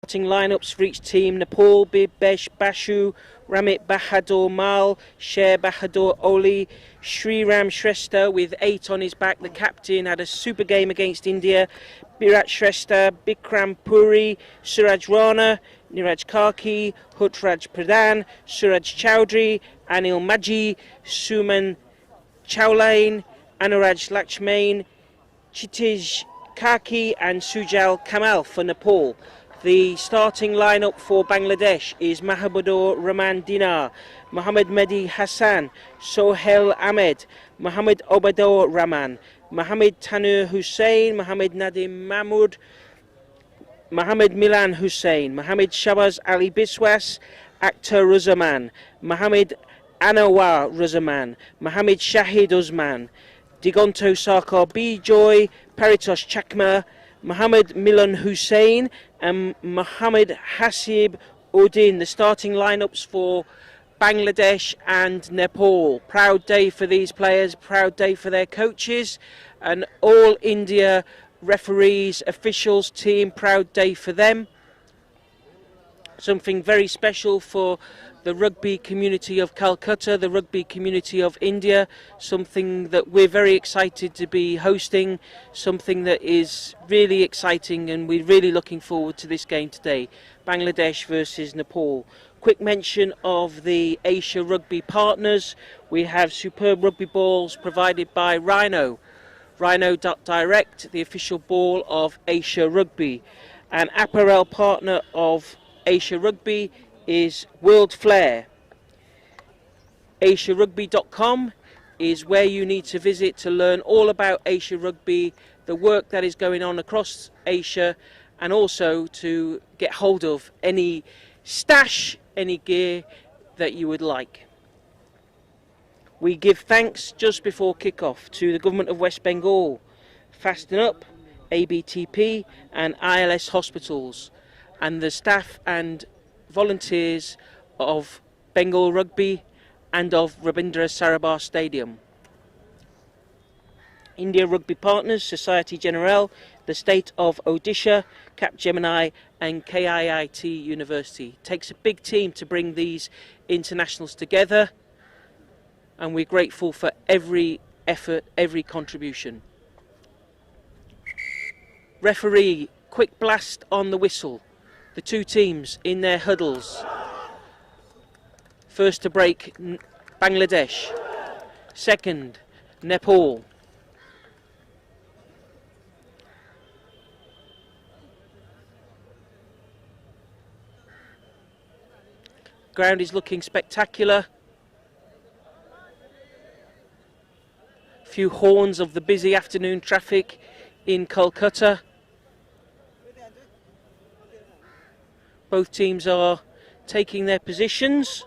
Starting lineups for each team: Nepal, Bibesh Bashu, Ramit Bahadur Mal, Sher Bahadur Oli, Sriram Shrestha with 8 on his back. The captain had a super game against India. Virat Shrestha, Bikram Puri, Suraj Rana, Niraj Karki, Hutraj Pradhan, Suraj Chowdhury, Anil Maji, Suman Chowlane, Anuraj Lakshmane, Chitij Kaki and Sujal Kamal for Nepal. The starting lineup for Bangladesh is Mahabudur Rahman Dinar, Mohammad Mehdi Hassan, Sohail Ahmed, Mohammad Obadur Rahman, Mohammad Tanur Hussain, Mohammad Nadim Mahmud, Mohammad Milan Hussain, Mohammad Shabaz Ali Biswas, Akhtar Ruzaman, Mohammad Anwar Ruzaman, Mohammad Shahid Usman, Digonto Sarkar Bijoy, Paritosh Chakma, Mohammad Milan Hussain and Mohammad Hasib Uddin. The starting lineups for Bangladesh and Nepal. Proud day for these players, proud day for their coaches and all India referees, officials, team, proud day for them. Something very special for the rugby community of Calcutta, the rugby community of India, something that we're very excited to be hosting, something that is really exciting, and we're really looking forward to this game today, Bangladesh versus Nepal. Quick mention of the Asia Rugby partners. We have superb rugby balls provided by Rhino, Rhino.direct, the official ball of Asia Rugby. An apparel partner of Asia Rugby is World Flair. AsiaRugby.com is where you need to visit to learn all about Asia Rugby, the work that is going on across Asia, and also to get hold of any stash, any gear that you would like. We give thanks just before kick-off to the Government of West Bengal, Fasten Up, ABTP and ILS Hospitals, and the staff and volunteers of Bengal Rugby and of Rabindra Sarabar Stadium. India Rugby Partners, Society Generale, the State of Odisha, Capgemini and KIIT University. It takes a big team to bring these internationals together, and we're grateful for every effort, every contribution. Referee, quick blast on the whistle. The two teams in their huddles. First to break, Bangladesh. Second, Nepal. Ground is looking spectacular. Few horns of the busy afternoon traffic in Kolkata. Both teams are taking their positions.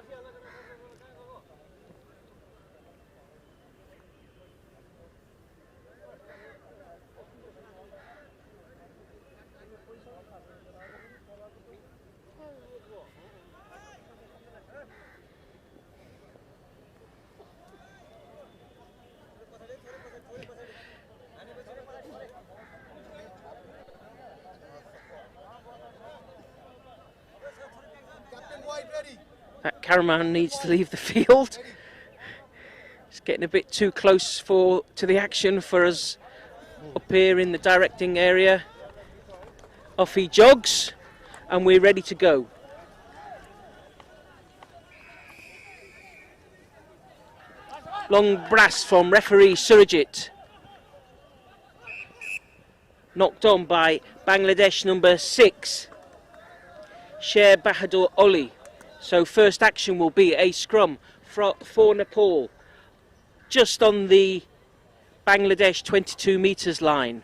That cameraman needs to leave the field. It's getting a bit too close to the action for us up here in the directing area. Off he jogs, and we're ready to go. Long brass from referee Surajit. Knocked on by Bangladesh number 6, Sher Bahadur Oli. So first action will be a scrum for Nepal, just on the Bangladesh 22 metres line.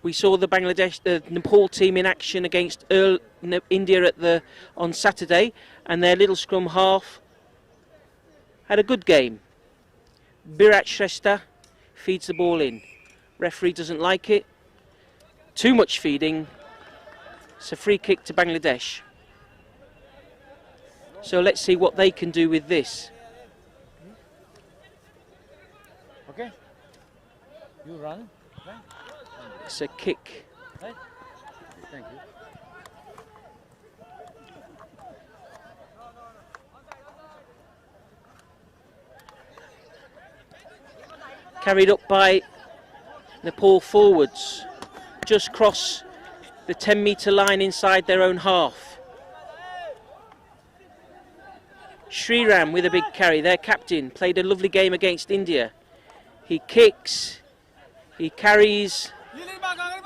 We saw the Nepal team in action against India on Saturday, and their little scrum half had a good game. Virat Shrestha feeds the ball in. Referee doesn't like it. Too much feeding. It's a free kick to Bangladesh. So let's see what they can do with this. Okay. You run. It's a kick. Thank you. Carried up by Nepal forwards. Just cross the 10-metre line inside their own half. Sriram with a big carry, their captain, played a lovely game against India. He kicks, he carries,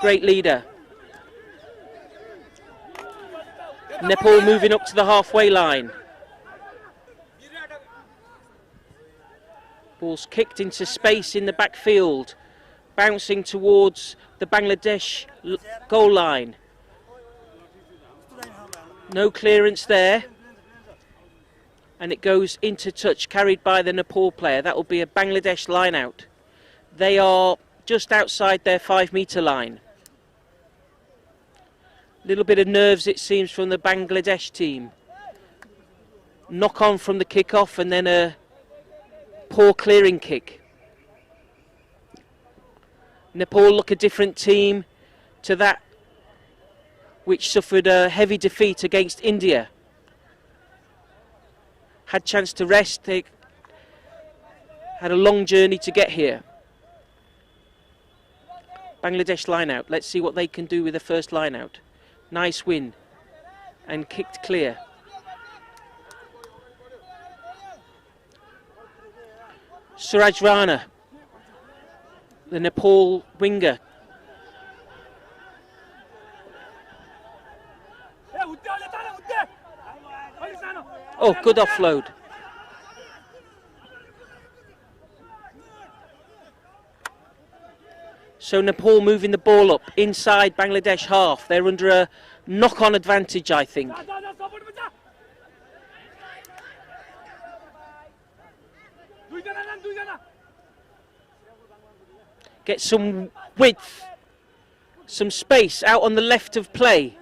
great leader. Nepal moving up to the halfway line. Ball's kicked into space in the backfield, bouncing towards the Bangladesh goal line. No clearance there. And it goes into touch, carried by the Nepal player. That will be a Bangladesh line out. They are just outside their 5-metre line. Little bit of nerves, it seems, from the Bangladesh team. Knock on from the kick-off and then a poor clearing kick. Nepal look a different team to that which suffered a heavy defeat against India. Had chance to rest, they had a long journey to get here. Bangladesh line out, let's see what they can do with the first line out. Nice win and kicked clear. Suraj Rana, the Nepal winger. Oh, good offload. So Nepal moving the ball up inside Bangladesh half. They're under a knock-on advantage, I think. Get some width, some space out on the left of play.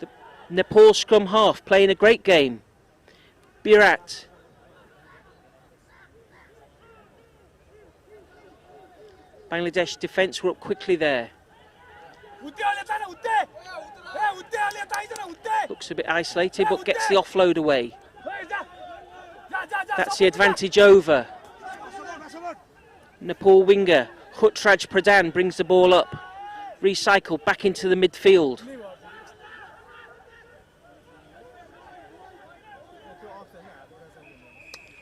The Nepal scrum half playing a great game. Birat. Bangladesh defence were up quickly there. Looks a bit isolated but gets the offload away. That's the advantage over. Nepal winger Hutraj Pradhan brings the ball up. Recycle back into the midfield.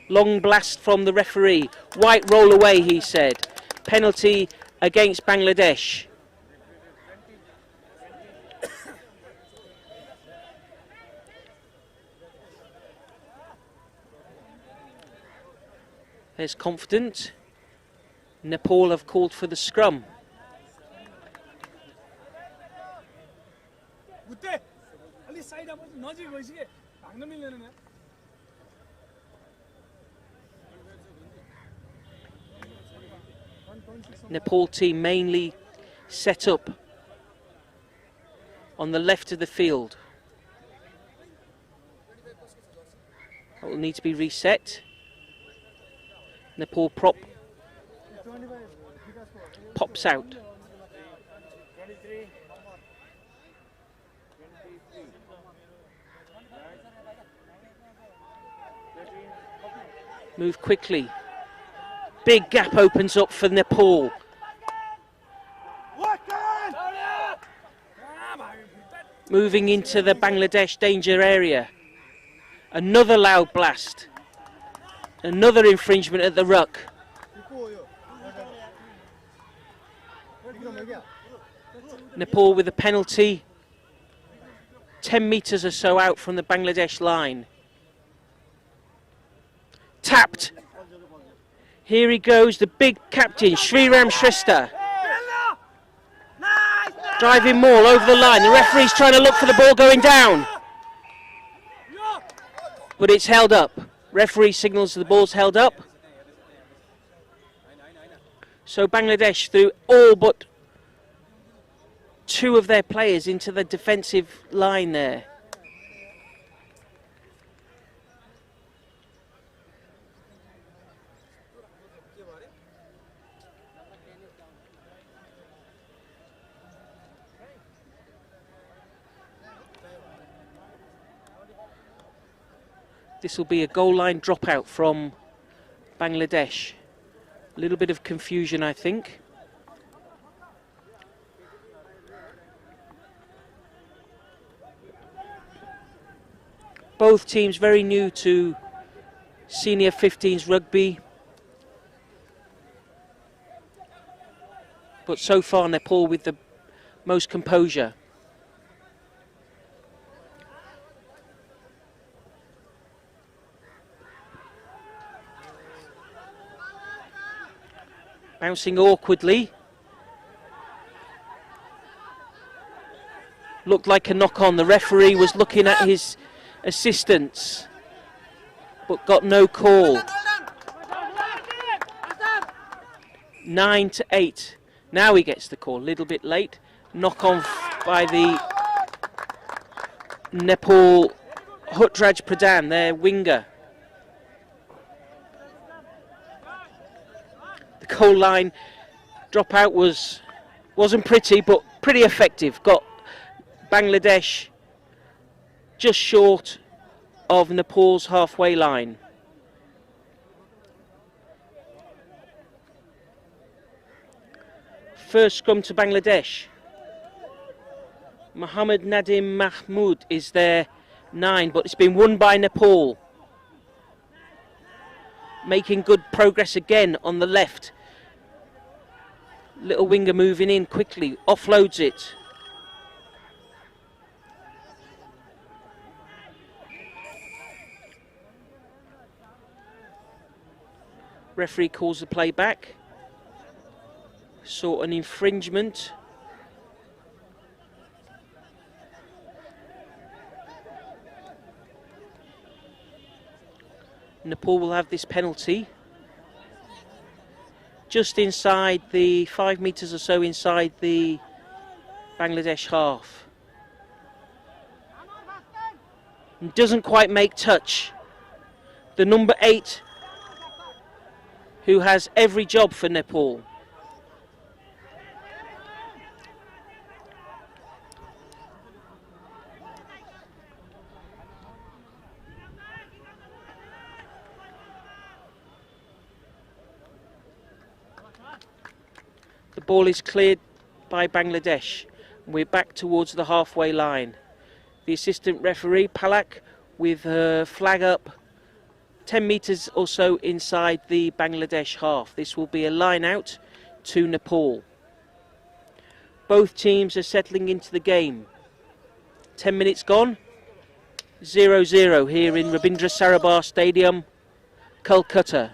Long blast from the referee. White roll away, he said. Penalty against Bangladesh. There's confident. Nepal have called for the scrum. Nepal team mainly set up on the left of the field. That will need to be reset. Nepal pops out. Move quickly. Big gap opens up for Nepal. Moving into the Bangladesh danger area. Another loud blast. Another infringement at the ruck. Nepal with a penalty. 10 metres or so out from the Bangladesh line. Tapped. Here he goes, the big captain, Sriram Shrestha. Driving Maul over the line. The referee's trying to look for the ball going down. But it's held up. Referee signals the ball's held up. So Bangladesh threw all but 2 of their players into the defensive line there. This will be a goal line dropout from Bangladesh. A little bit of confusion, I think. Both teams very new to senior 15s rugby. But so far Nepal with the most composure. Bouncing awkwardly. Looked like a knock on. The referee was looking at his assistants, but got no call. 9-8. Now he gets the call. A little bit late. Knock on by the Nepal Hutraj Pradhan, their winger. The goal line dropout wasn't pretty, but pretty effective. Got Bangladesh just short of Nepal's halfway line. First scrum to Bangladesh. Mohammed Nadim Mahmood is their 9, but it's been won by Nepal. Making good progress again on the left. Little winger moving in quickly, offloads it. Referee calls the play back. Saw an infringement. Nepal will have this penalty. Just inside the 5 metres or so inside the Bangladesh half. Doesn't quite make touch. The number 8, who has every job for Nepal. The ball is cleared by Bangladesh. We're back towards the halfway line. The assistant referee, Palak, with her flag up 10 metres or so inside the Bangladesh half. This will be a line out to Nepal. Both teams are settling into the game. 10 minutes gone. 0-0 here in Rabindra Sarabhar Stadium, Calcutta.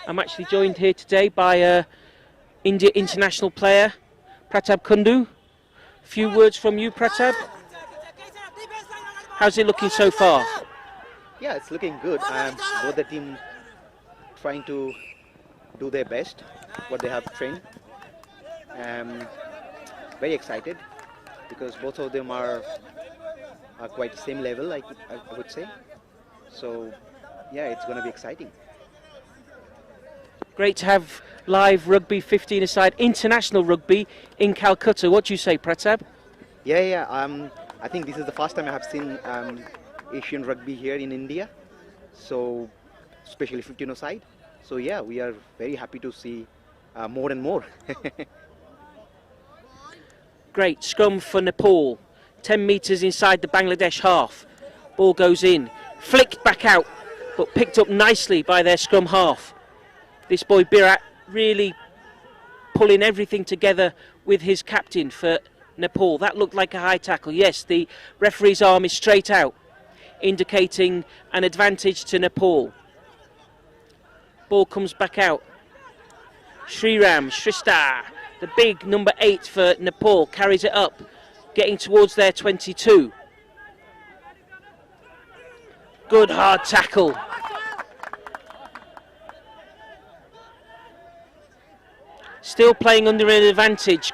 I'm actually joined here today by a India international player, Pratap Kundu. Few words from you, Pratap. How's it looking so far? Yeah, it's looking good. Both the team trying to do their best, what they have trained. Very excited because both of them are quite the same level, I would say. So, yeah, it's going to be exciting. Great to have live rugby 15-a-side, international rugby in Calcutta. What do you say, Pratap? Yeah. I think this is the first time I have seen Asian rugby here in India. So, especially 15-a-side. So, yeah, we are very happy to see more and more. Great scrum for Nepal. 10 metres inside the Bangladesh half. Ball goes in, flicked back out, but picked up nicely by their scrum half. This boy Birat really pulling everything together with his captain for Nepal. That looked like a high tackle. Yes, the referee's arm is straight out, indicating an advantage to Nepal. Ball comes back out. Sriram Shrestha, the big number 8 for Nepal, carries it up, getting towards their 22. Good hard tackle. Still playing under an advantage.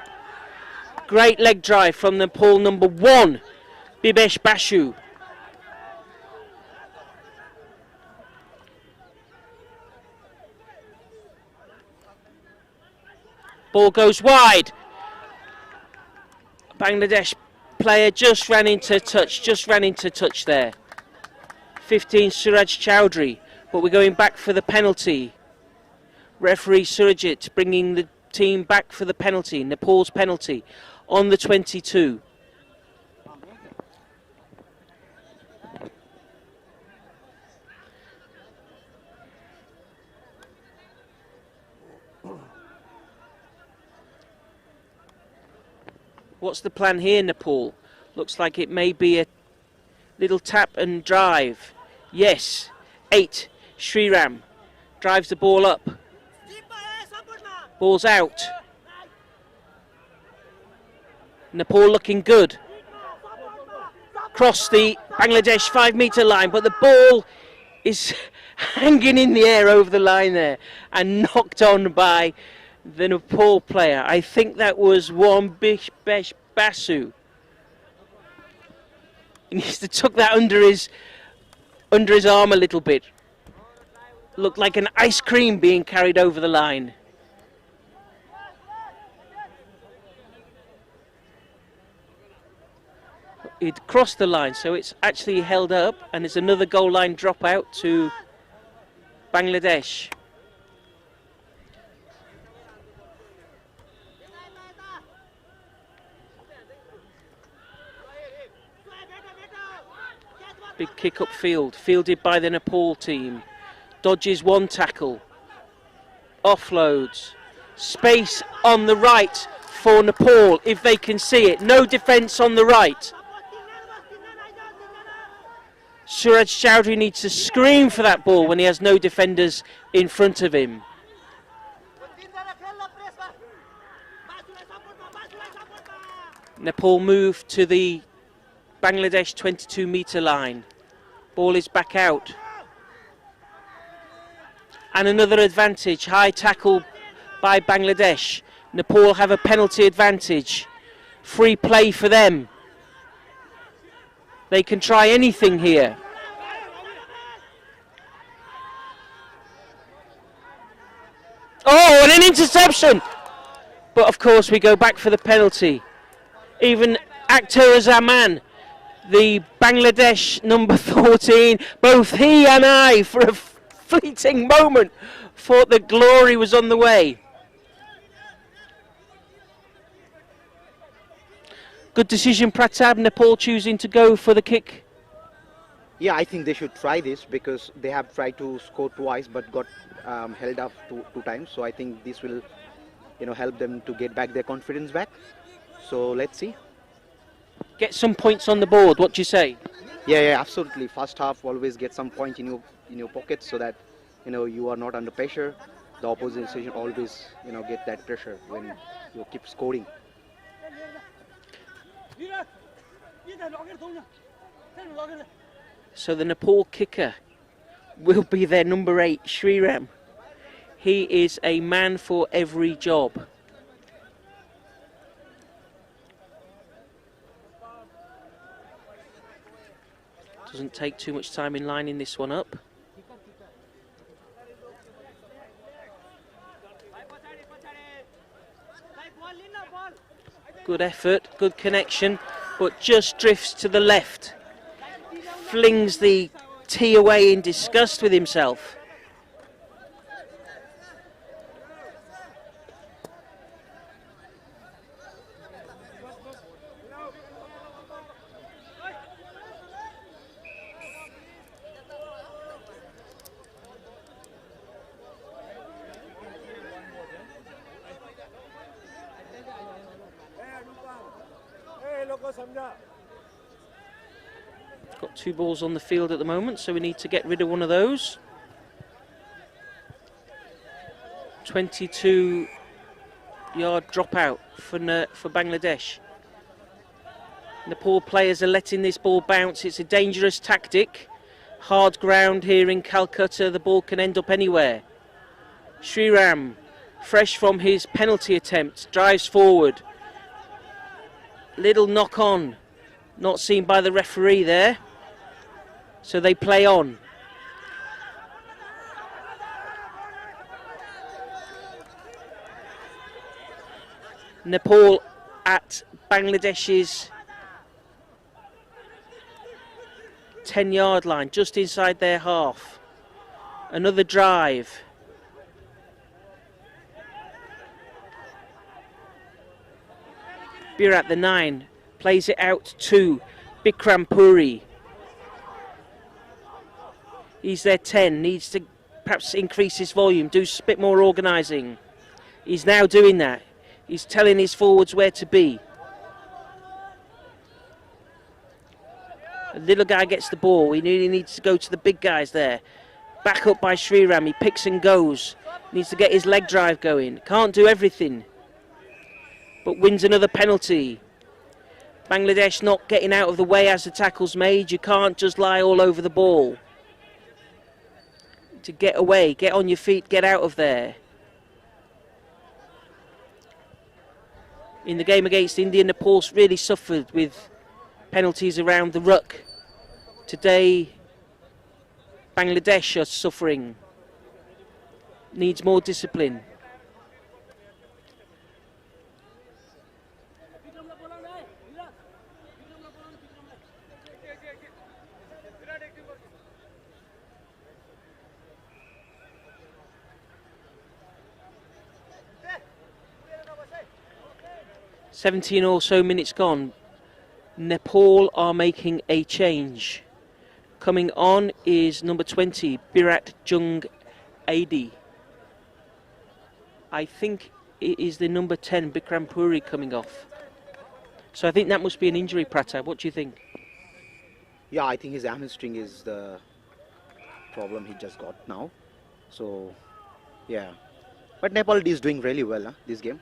Great leg drive from Nepal number 1, Bibesh Bashu. Ball goes wide. Bangladesh player just ran into touch there. 15 Suraj Chowdhury, but we're going back for the penalty. Referee Surajit bringing the team back for the penalty, Nepal's penalty, on the 22. What's the plan here, Nepal? Looks like it may be a little tap and drive. Yes, 8, Sriram drives the ball up. Ball's out. Nepal looking good. Cross the Bangladesh 5-metre line, but the ball is hanging in the air over the line there and knocked on by the Nepal player. I think that was Wambish Basu. He needs to tuck that under his arm a little bit. Looked like an ice cream being carried over the line. It crossed the line, so it's actually held up, and it's another goal line drop out to Bangladesh. Big kick upfield, fielded by the Nepal team. Dodges one tackle. Offloads. Space on the right for Nepal, if they can see it. No defence on the right. Suraj Chowdhury needs to scream for that ball when he has no defenders in front of him. Nepal move to the Bangladesh 22-metre line. Ball is back out. And another advantage. High tackle by Bangladesh. Nepal have a penalty advantage. Free play for them. They can try anything here. Oh, and an interception! But of course we go back for the penalty. Even Akhtar Zaman, the Bangladesh number 14, both he and I, for a fleeting moment, thought the glory was on the way. Good decision, Pratap. Nepal choosing to go for the kick. Yeah, I think they should try this because they have tried to score twice but got held up two times. So I think this will, help them to get back their confidence back. So let's see. Get some points on the board. What do you say? Yeah, absolutely. First half, always get some points in your pocket so that you are not under pressure. The opposition always get that pressure when you keep scoring. So the Nepal kicker will be their number 8, Sriram. He is a man for every job. Doesn't take too much time in lining this one up. Good effort, good connection, but just drifts to the left. Flings the tee away in disgust with himself. Got 2 balls on the field at the moment, so we need to get rid of one of those. 22-yard dropout for Bangladesh. Nepal players are letting this ball bounce. It's a dangerous tactic. Hard ground here in Calcutta. The ball can end up anywhere. Sriram, fresh from his penalty attempt, drives forward. Little knock on. Not seen by the referee there. So they play on. Nepal at Bangladesh's 10-yard line, just inside their half. Another drive. Birat, the 9, plays it out to Bikram Puri. He's their 10, needs to perhaps increase his volume, do a bit more organising. He's now doing that. He's telling his forwards where to be. The little guy gets the ball. He really needs to go to the big guys there. Back up by Sriram. He picks and goes. Needs to get his leg drive going. Can't do everything, but wins another penalty. Bangladesh not getting out of the way as the tackle's made. You can't just lie all over the ball. To get away, get on your feet, get out of there. In the game against India, Nepal really suffered with penalties around the ruck. Today, Bangladesh are suffering. Needs more discipline. "17 or so minutes gone. Nepal are making a change. Coming on is number 20, Birat Jung Adi. I think it is the number 10, Bikram Puri, coming off. So I think that must be an injury, Prata. What do you think? Yeah, I think his hamstring is the problem he just got now. So, yeah. But Nepal is doing really well this game.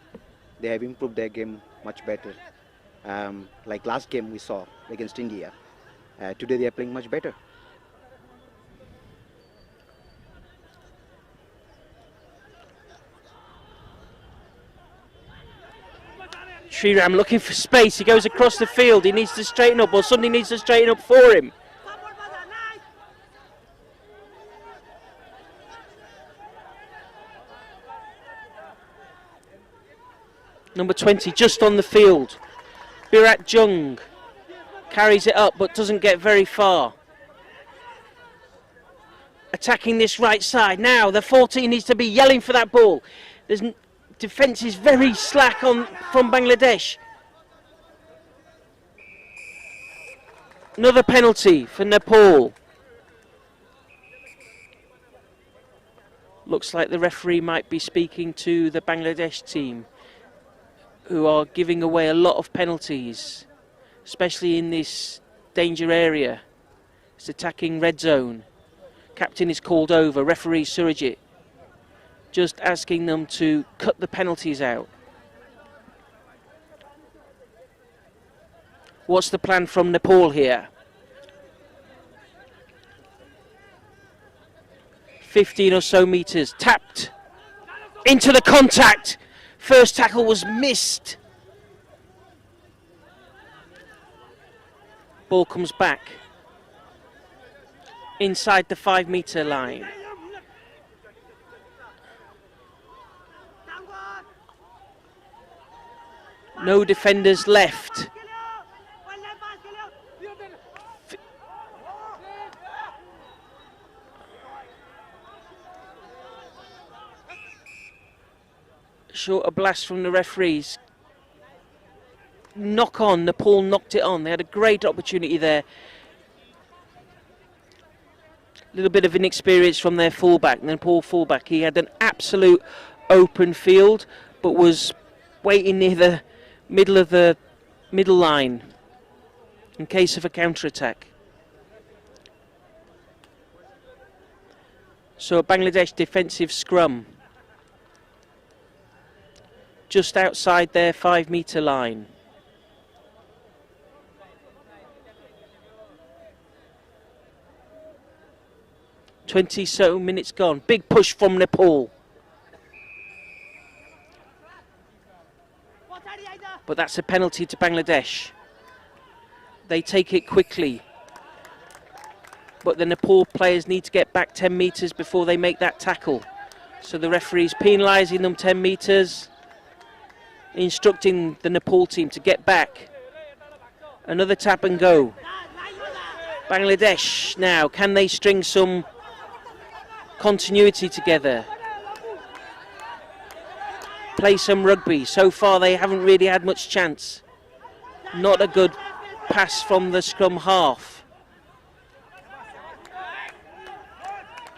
They have improved their game much better. Like last game we saw against India. Today they are playing much better. Sriram looking for space. He goes across the field. He needs to straighten up, or somebody needs to straighten up for him. Number 20 just on the field. Birat Jung carries it up but doesn't get very far. Attacking this right side. Now the 14 needs to be yelling for that ball. Defence is very slack from Bangladesh. Another penalty for Nepal. Looks like the referee might be speaking to the Bangladesh team, who are giving away a lot of penalties, especially in this danger area. It's attacking red zone. Captain is called over, referee Surajit just asking them to cut the penalties out. What's the plan from Nepal here? 15 or so metres, tapped into the contact. First tackle was missed. Ball comes back inside the 5-metre line. No defenders left. Short a blast from the referees. Knock on, Nepal knocked it on. They had a great opportunity there. A little bit of inexperience from their fullback, the Nepal fullback. He had an absolute open field, but was waiting near the middle of the middle line in case of a counter-attack. So a Bangladesh defensive scrum just outside their 5-metre line. Twenty so minutes gone. Big push from Nepal. But that's a penalty to Bangladesh. They take it quickly. But the Nepal players need to get back 10 metres before they make that tackle. So the referee's penalising them 10 metres, instructing the Nepal team to get back. Another tap and go. Bangladesh now, can they string some continuity together? Play some rugby. So far they haven't really had much chance. Not a good pass from the scrum half.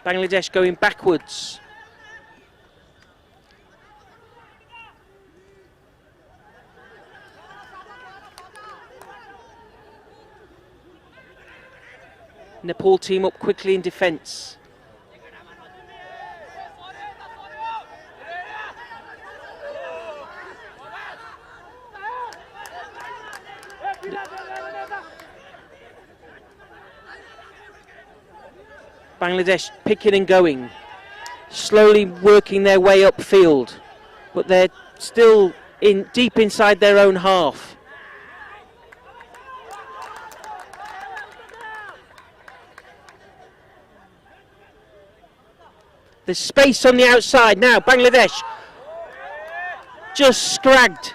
Bangladesh going backwards. Nepal team up quickly in defence. Bangladesh picking and going, slowly working their way upfield, but they're still deep inside their own half. There's space on the outside now. Bangladesh just scragged.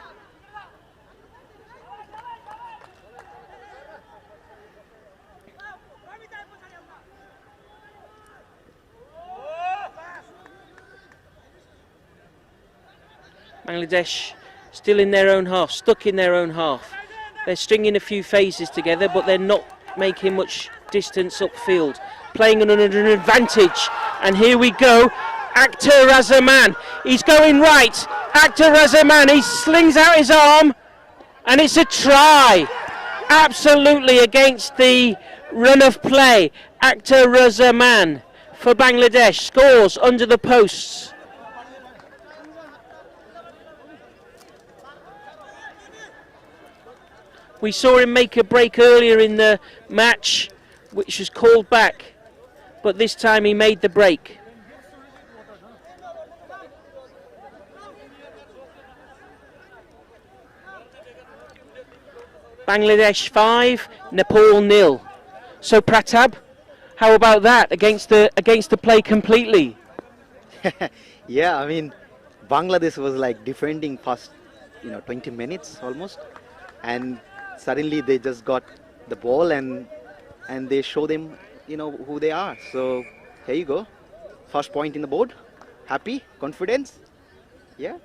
Bangladesh still in their own half, stuck in their own half. They're stringing a few phases together, but they're not making much distance upfield. Playing under an advantage, and here we go. Akhtar Razaman, he's going right. Akhtar Razaman, he slings out his arm, and it's a try. Absolutely against the run of play. Akhtar Razaman for Bangladesh scores under the posts. We saw him make a break earlier in the match, which was called back, but this time he made the break. Bangladesh 5, Nepal 0. So Pratap, how about that against the play completely? Yeah, I mean, Bangladesh was like defending first, 20 minutes almost, and suddenly they just got the ball and they show them, who they are. So here you go, first point in the board. Happy, confidence, yeah.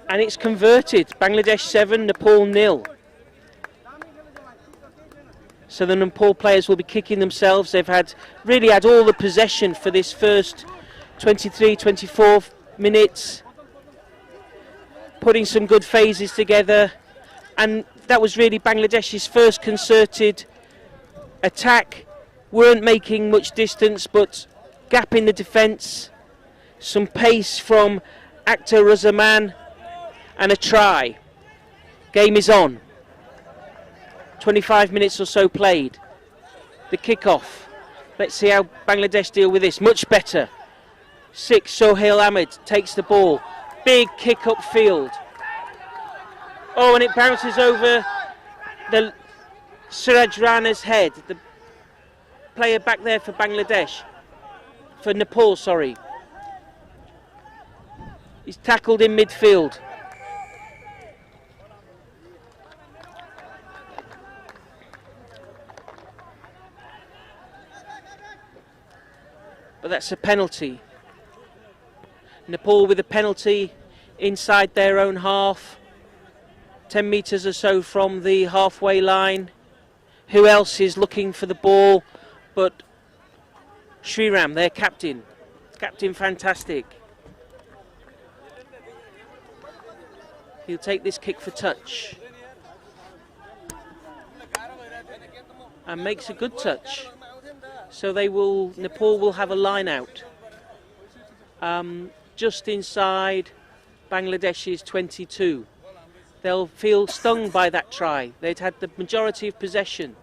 And it's converted. Bangladesh 7, Nepal 0. So the Nepal players will be kicking themselves. They've really had all the possession for this first 23, 24 minutes, putting some good phases together, and that was really Bangladesh's first concerted attack. Weren't making much distance, but gap in the defence, some pace from Akhtar Razaman, and a try. Game is on. 25 minutes or so played. The kick-off. Let's see how Bangladesh deal with this. Much better. 6, Sohail Ahmed takes the ball. Big kick upfield. Oh, and it bounces over the Suraj Rana's head. The player back there for Bangladesh. For Nepal, sorry. He's tackled in midfield. But that's a penalty. Nepal with a penalty inside their own half. 10 metres or so from the halfway line. Who else is looking for the ball but Sriram, their captain. Captain fantastic. He'll take this kick for touch. And makes a good touch. So Nepal will have a line out. Just inside Bangladesh's 22. They'll feel stung by that try. They'd had the majority of possession.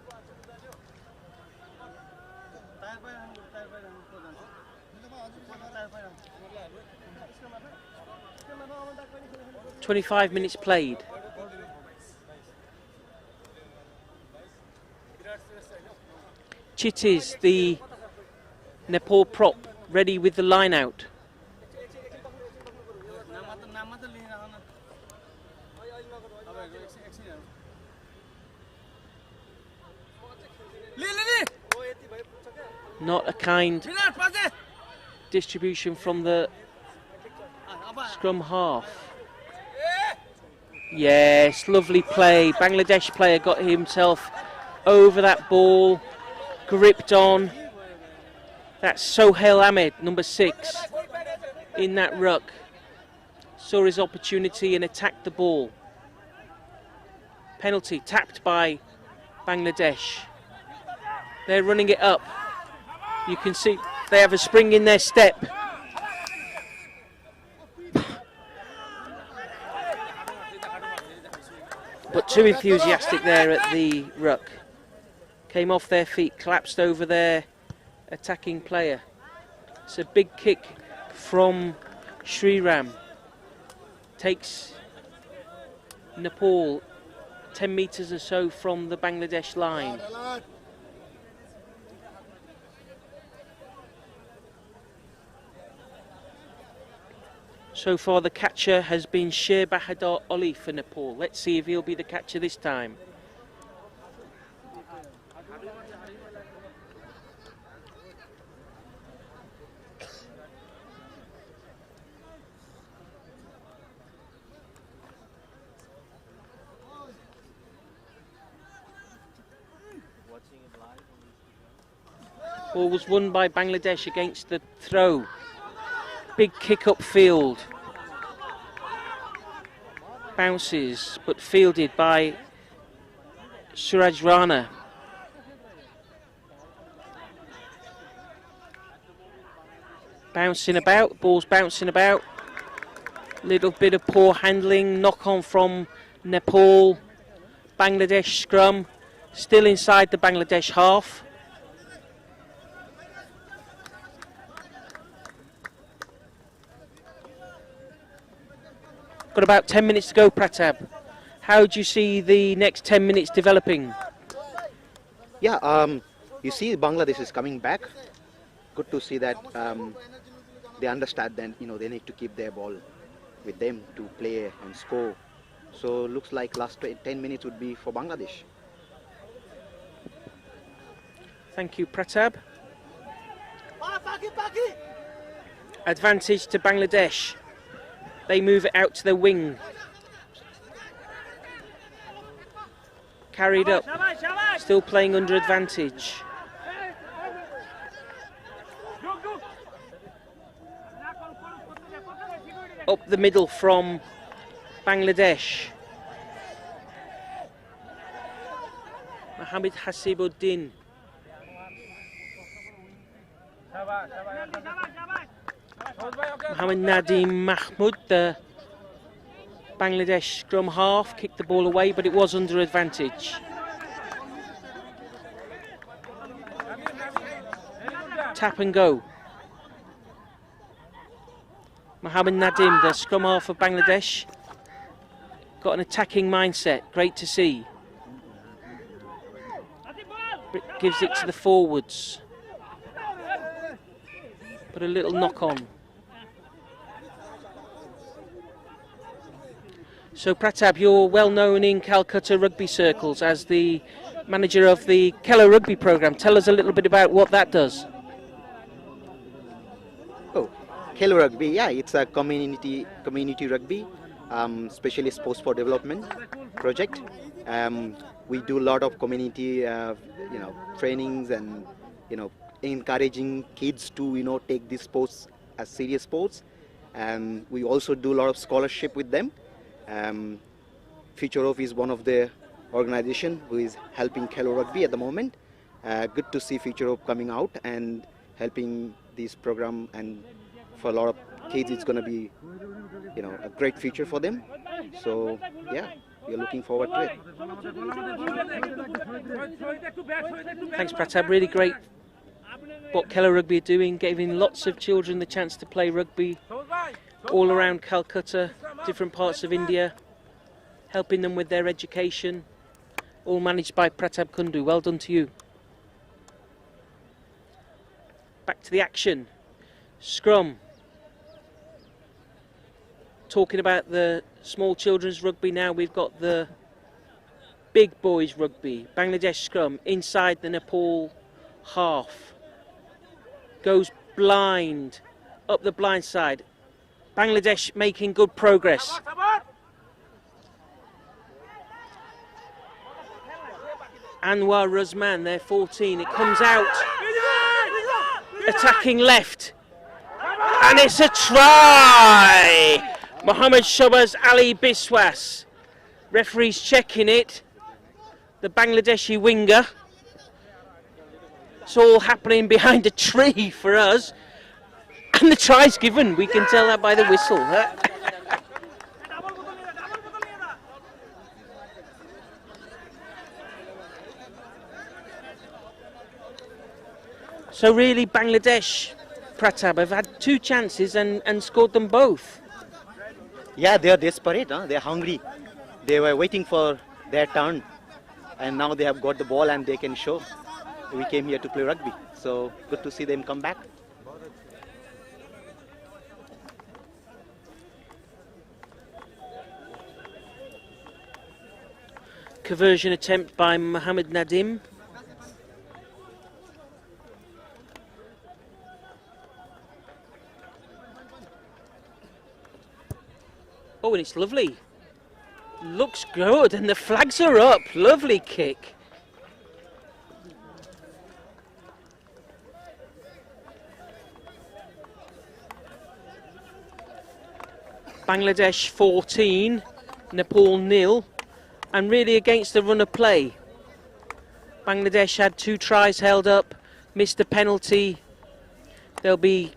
"25 minutes played." Chittis, the Nepal prop, ready with the line out. Not a kind distribution from the scrum half. Yes, lovely play. Bangladesh player got himself over that ball, gripped on. That's Sohail Ahmed, number 6, in that ruck. Saw his opportunity and attacked the ball. Penalty tapped by Bangladesh. They're running it up. You can see they have a spring in their step. But too enthusiastic there at the ruck. Came off their feet, collapsed over their attacking player. It's a big kick from Sriram. Takes Nepal 10 metres or so from the Bangladesh line. So far the catcher has been Sher Bahadur Ali for Nepal. Let's see if he'll be the catcher this time. Ball was won by Bangladesh against the throw. Big kick upfield. Bounces, but fielded by Suraj Rana. Bouncing about, ball's bouncing about. Little bit of poor handling, knock on from Nepal. Bangladesh scrum, still inside the Bangladesh half. Got about 10 minutes to go, Pratab. How do you see the next 10 minutes developing? Yeah, you see Bangladesh is coming back. Good to see that they understand that they need to keep their ball with them to play and score. So looks like last 10 minutes would be for Bangladesh. Thank you, Pratab. Advantage to Bangladesh. They move it out to the wing. Carried up. Still playing under advantage. Up the middle from Bangladesh. Mohammed Hasibuddin. Mohammed Nadim Mahmoud, the Bangladesh scrum half, kicked the ball away, but it was under advantage. Tap and go. Mohammed Nadim, the scrum half of Bangladesh, got an attacking mindset. Great to see. Gives it to the forwards. But a little knock on. So Pratab, you're well known in Calcutta rugby circles as the manager of the Keller Rugby program. Tell us a little bit about what that does. Oh, Keller Rugby, yeah, it's a community rugby, especially sports for development project. We do a lot of community, trainings and encouraging kids to take these sports as serious sports. We also do a lot of scholarship with them. Future of is one of the organization who is helping Keller Rugby at the moment. Good to see Future of coming out and helping this program, and for a lot of kids it's going to be a great future for them. So yeah, we're looking forward to it. Thanks Pratab, really great what Keller Rugby are doing, giving lots of children the chance to play rugby all around Calcutta, different parts of India, helping them with their education, all managed by Pratab Kundu. Well done to you. Back to the action. Scrum. Talking about the small children's rugby now, we've got the big boys rugby. Bangladesh scrum inside the Nepal half. goes blind, up the blind side. Bangladesh making good progress. Anwar Razman, they're 14. It comes out, attacking left, and it's a try. Mohammed Shahbaz Ali Biswas. Referee's checking it. The Bangladeshi winger. It's all happening behind a tree for us. And the try's given. We can tell that by the whistle. So really Bangladesh, Pratap, have had 2 chances and scored them both. Yeah, they are desperate, huh? They are hungry. They were waiting for their turn, and now they have got the ball and they can show. We came here to play rugby, so good to see them come back. Conversion attempt by Mohammed Nadim. Oh, and it's lovely. Looks good, and the flags are up. Lovely kick. Bangladesh 14, Nepal 0, and really against the run of play. Bangladesh had 2 tries held up, missed a penalty. They'll be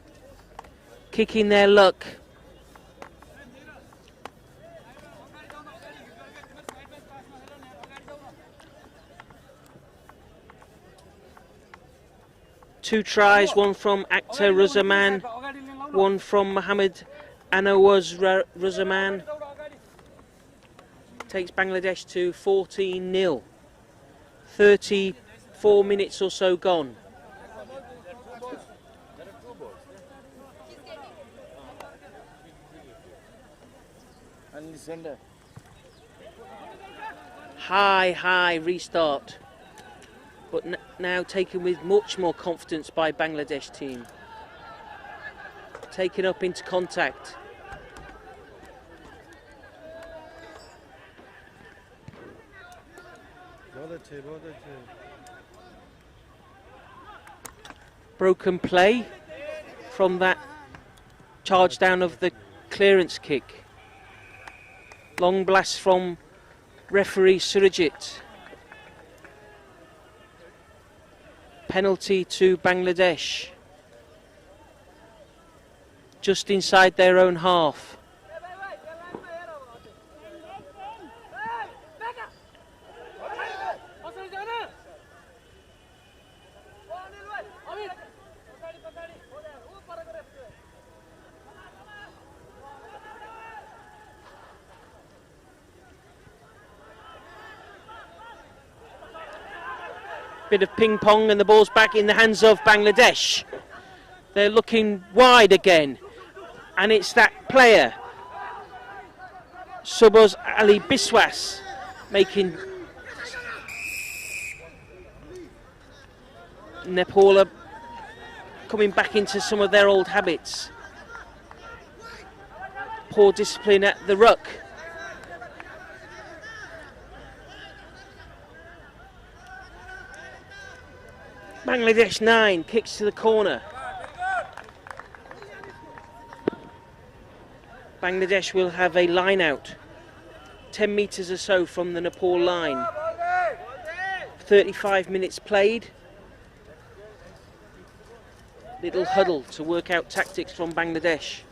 kicking their luck. Two tries, one from Akhtar Ruzaman, one from Mohammed Anawaz Ruzaman. Takes Bangladesh to 14-0. 34 minutes or so gone. High restart. But now taken with much more confidence by Bangladesh team. Taken up into contact. Broken play from that charge down of the clearance kick. Long blast from referee Surajit. Penalty to Bangladesh. Just inside their own half. Bit of ping pong and the ball's back in the hands of Bangladesh. They're looking wide again, and it's that player Shahbaz Ali Biswas making Nepal coming back into some of their old habits. Poor discipline at the ruck. Bangladesh 9, kicks to the corner. Bangladesh will have a line out, 10 metres or so from the Nepal line. 35 minutes played. Little huddle to work out tactics from Bangladesh.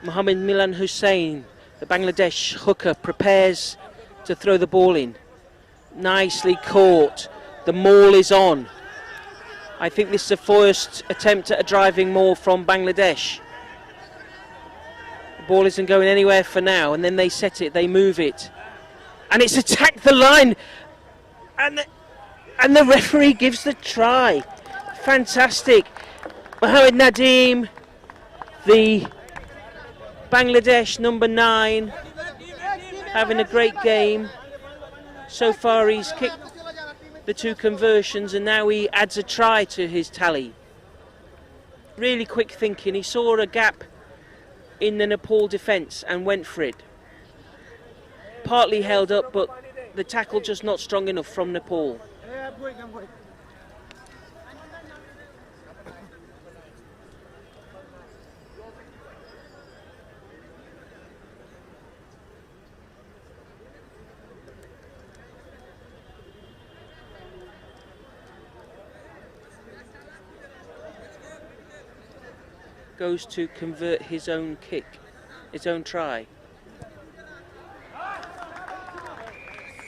Mohammed Milan Hussain, the Bangladesh hooker, prepares to throw the ball in. Nicely caught. The maul is on. I think this is the first attempt at a driving maul from Bangladesh. The ball isn't going anywhere for now, and then they set it, they move it. And it's attacked the line. And the referee gives the try. Fantastic. Mohammed Nadeem, the Bangladesh number 9, having a great game. So far he's kicked the 2 conversions and now he adds a try to his tally. Really quick thinking. He saw a gap in the Nepal defence and went for it. Partly held up, but the tackle just not strong enough from Nepal. Goes to convert his own kick, his own try.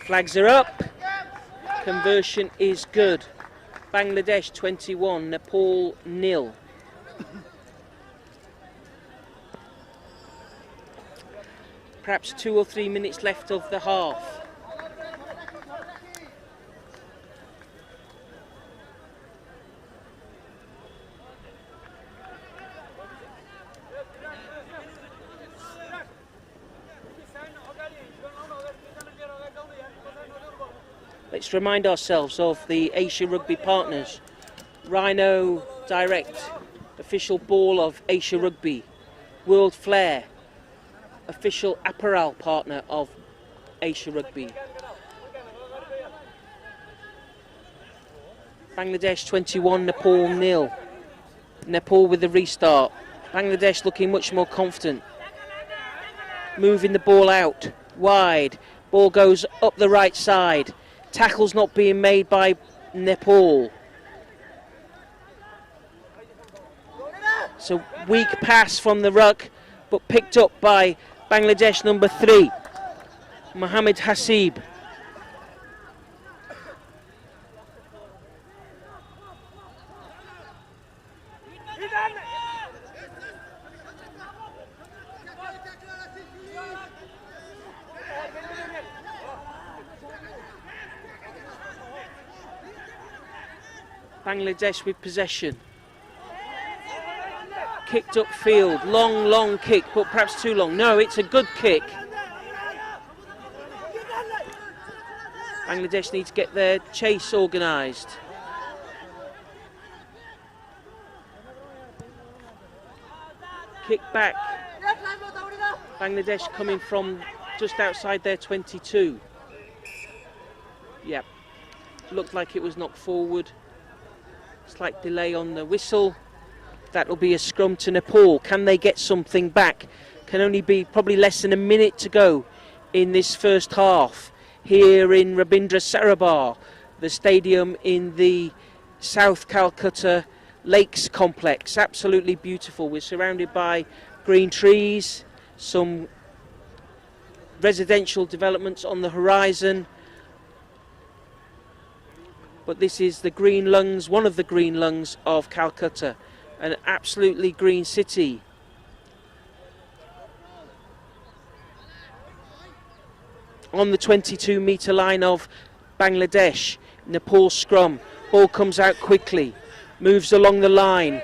Flags are up. Conversion is good. Bangladesh 21, Nepal 0. Perhaps 2 or 3 minutes left of the half. Let's remind ourselves of the Asia Rugby partners. Rhino Direct, official ball of Asia Rugby. World Flair, official apparel partner of Asia Rugby. Bangladesh 21, Nepal 0. Nepal with the restart. Bangladesh looking much more confident. Moving the ball out, wide. Ball goes up the right side. Tackle's not being made by Nepal. So weak pass from the ruck, but picked up by Bangladesh number 3, Mohammed Hasib. Bangladesh with possession. Kicked upfield, long kick, but perhaps too long. No, it's a good kick. Bangladesh need to get their chase organised. Kick back. Bangladesh coming from just outside their 22. Yep, looked like it was knocked forward. Slight delay on the whistle. That'll be a scrum to Nepal. Can they get something back? Can only be probably less than a minute to go in this first half here in Rabindra Sarabar, the stadium in the South Calcutta Lakes complex. Absolutely beautiful. We're surrounded by green trees, some residential developments on the horizon. But this is the green lungs, one of the green lungs of Calcutta, an absolutely green city. On the 22-metre line of Bangladesh, Nepal scrum. Ball comes out quickly, moves along the line.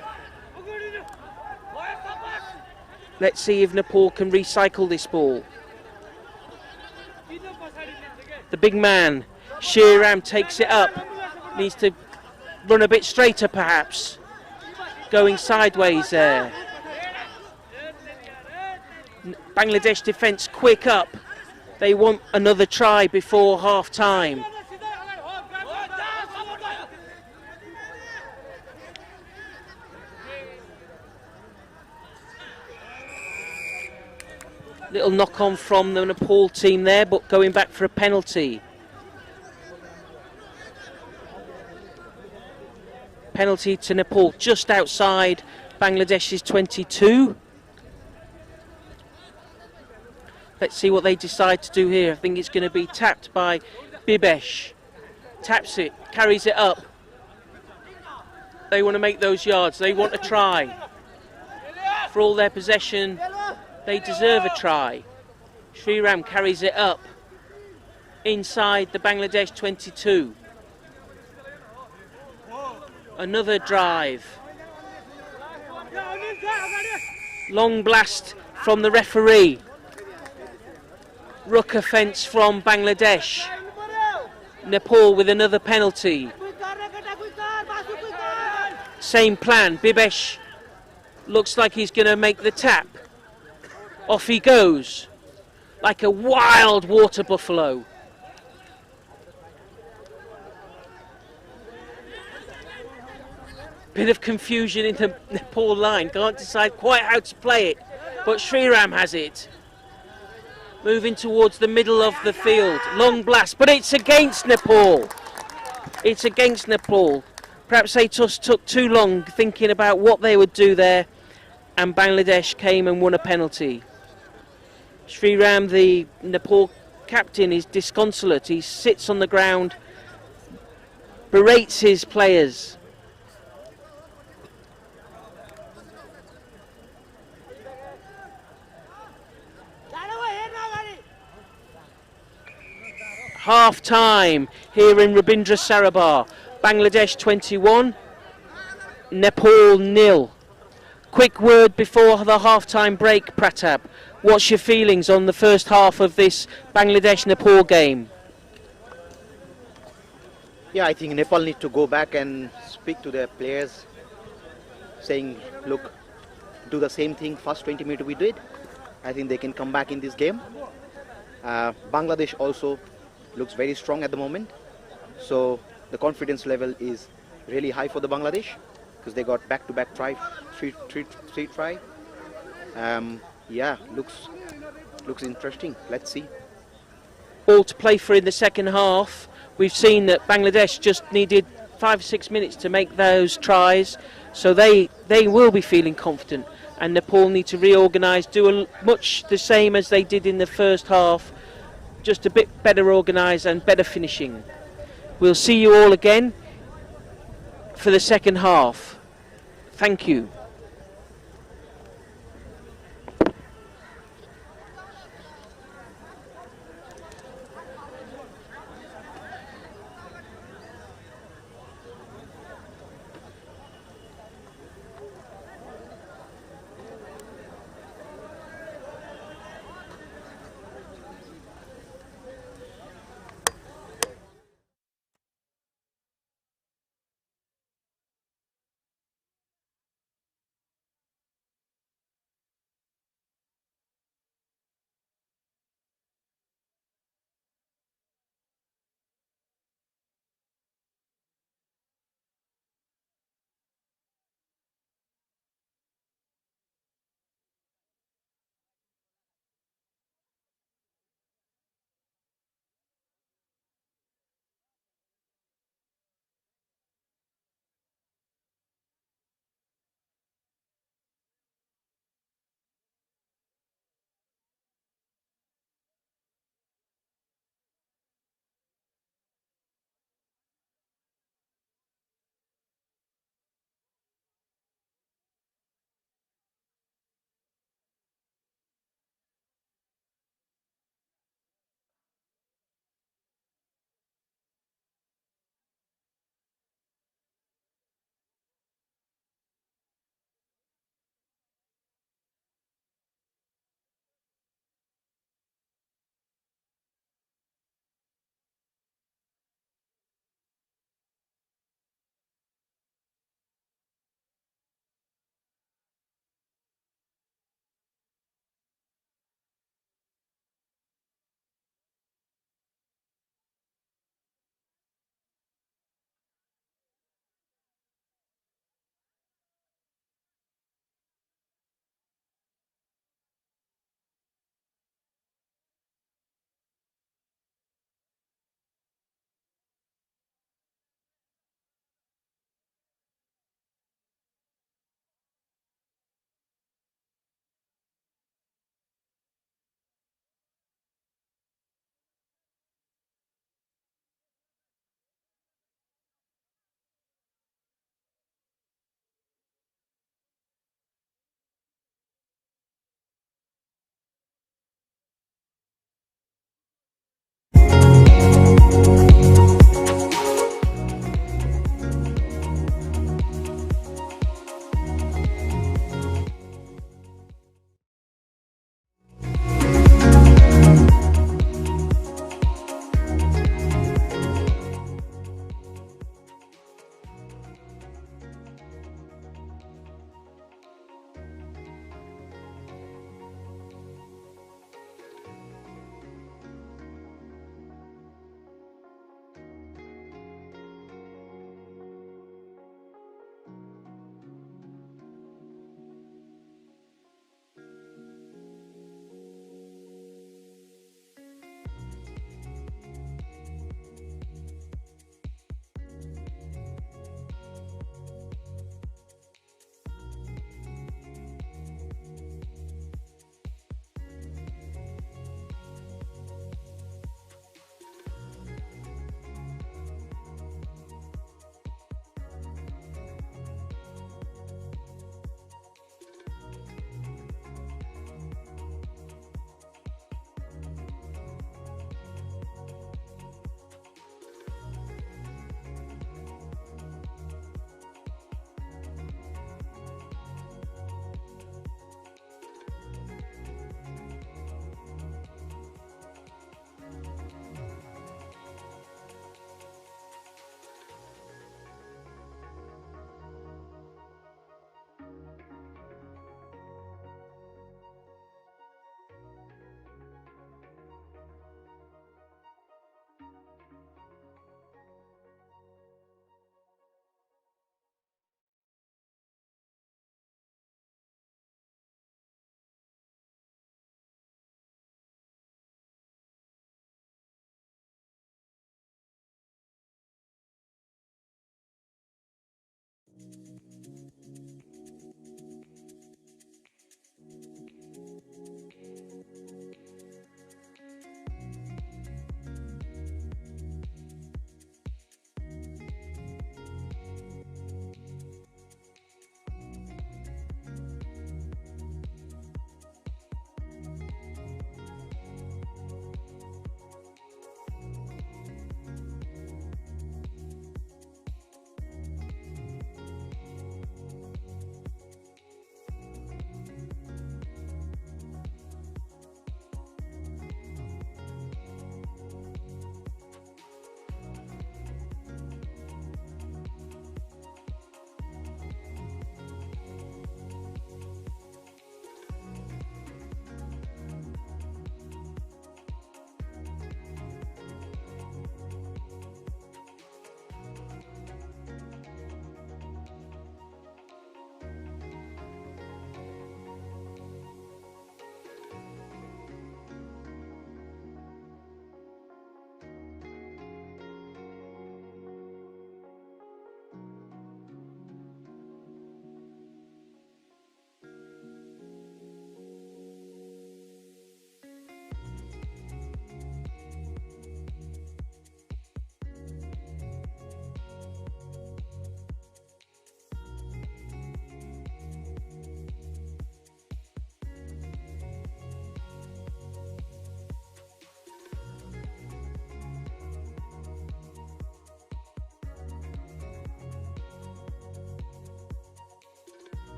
Let's see if Nepal can recycle this ball. The big man, Shriram, takes it up. Needs to run a bit straighter perhaps. Going sideways there. Bangladesh defence quick up. They want another try before half time. Little knock on from the Nepal team there, but going back for a penalty. Penalty to Nepal just outside Bangladesh's 22. Let's see what they decide to do here. I think it's going to be tapped by Bibesh. Taps it, carries it up. They want to make those yards. They want a try. For all their possession, they deserve a try. Shriram carries it up. inside the Bangladesh 22. Another drive. Long blast from the referee. Ruck offence from Bangladesh. Nepal with another penalty. Same plan. Bibesh looks like he's going to make the tap. Off he goes like a wild water buffalo. Bit of confusion in the Nepal line. Can't decide quite how to play it, but Sriram has it. Moving towards the middle of the field. Long blast, but it's against Nepal. It's against Nepal. Perhaps they just took too long thinking about what they would do there, and Bangladesh came and won a penalty. Sriram, the Nepal captain, is disconsolate. He sits on the ground, berates his players. Half time here in Rabindra Sarabar. Bangladesh 21, Nepal 0. Quick word before the half-time break, Pratap. What's your feelings on the first half of this Bangladesh-Nepal game? Yeah, I think Nepal need to go back and speak to their players, saying, look, do the same thing first 20 minutes we did. I think they can come back in this game. Bangladesh also looks very strong at the moment. So the confidence level is really high for the Bangladesh because they got back-to-back three try. Yeah, looks interesting. Let's see. All to play for in the second half. We've seen that Bangladesh just needed 5 or 6 minutes to make those tries, so they will be feeling confident. And Nepal need to reorganise, do much the same as they did in the first half, just a bit better organised and better finishing. We'll see you all again for the second half. Thank you.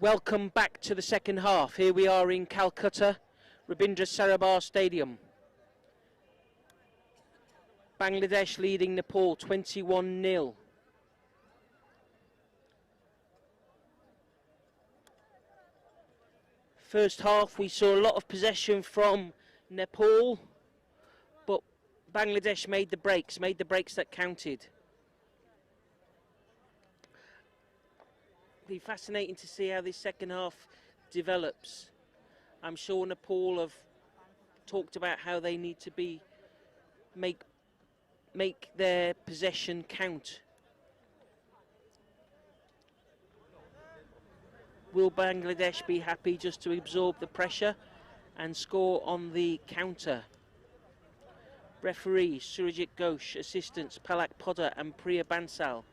Welcome back to the second half. Here we are in Calcutta, Rabindra Sarabha Stadium. Bangladesh leading Nepal 21-0. First half we saw a lot of possession from Nepal, but Bangladesh made the breaks that counted. It'll be fascinating to see how this second half develops. I'm sure Nepal have talked about how they need to make their possession count. Will Bangladesh be happy just to absorb the pressure and score on the counter? Referee Surajit Ghosh, assistants Palak Poddar and Priya Bansal.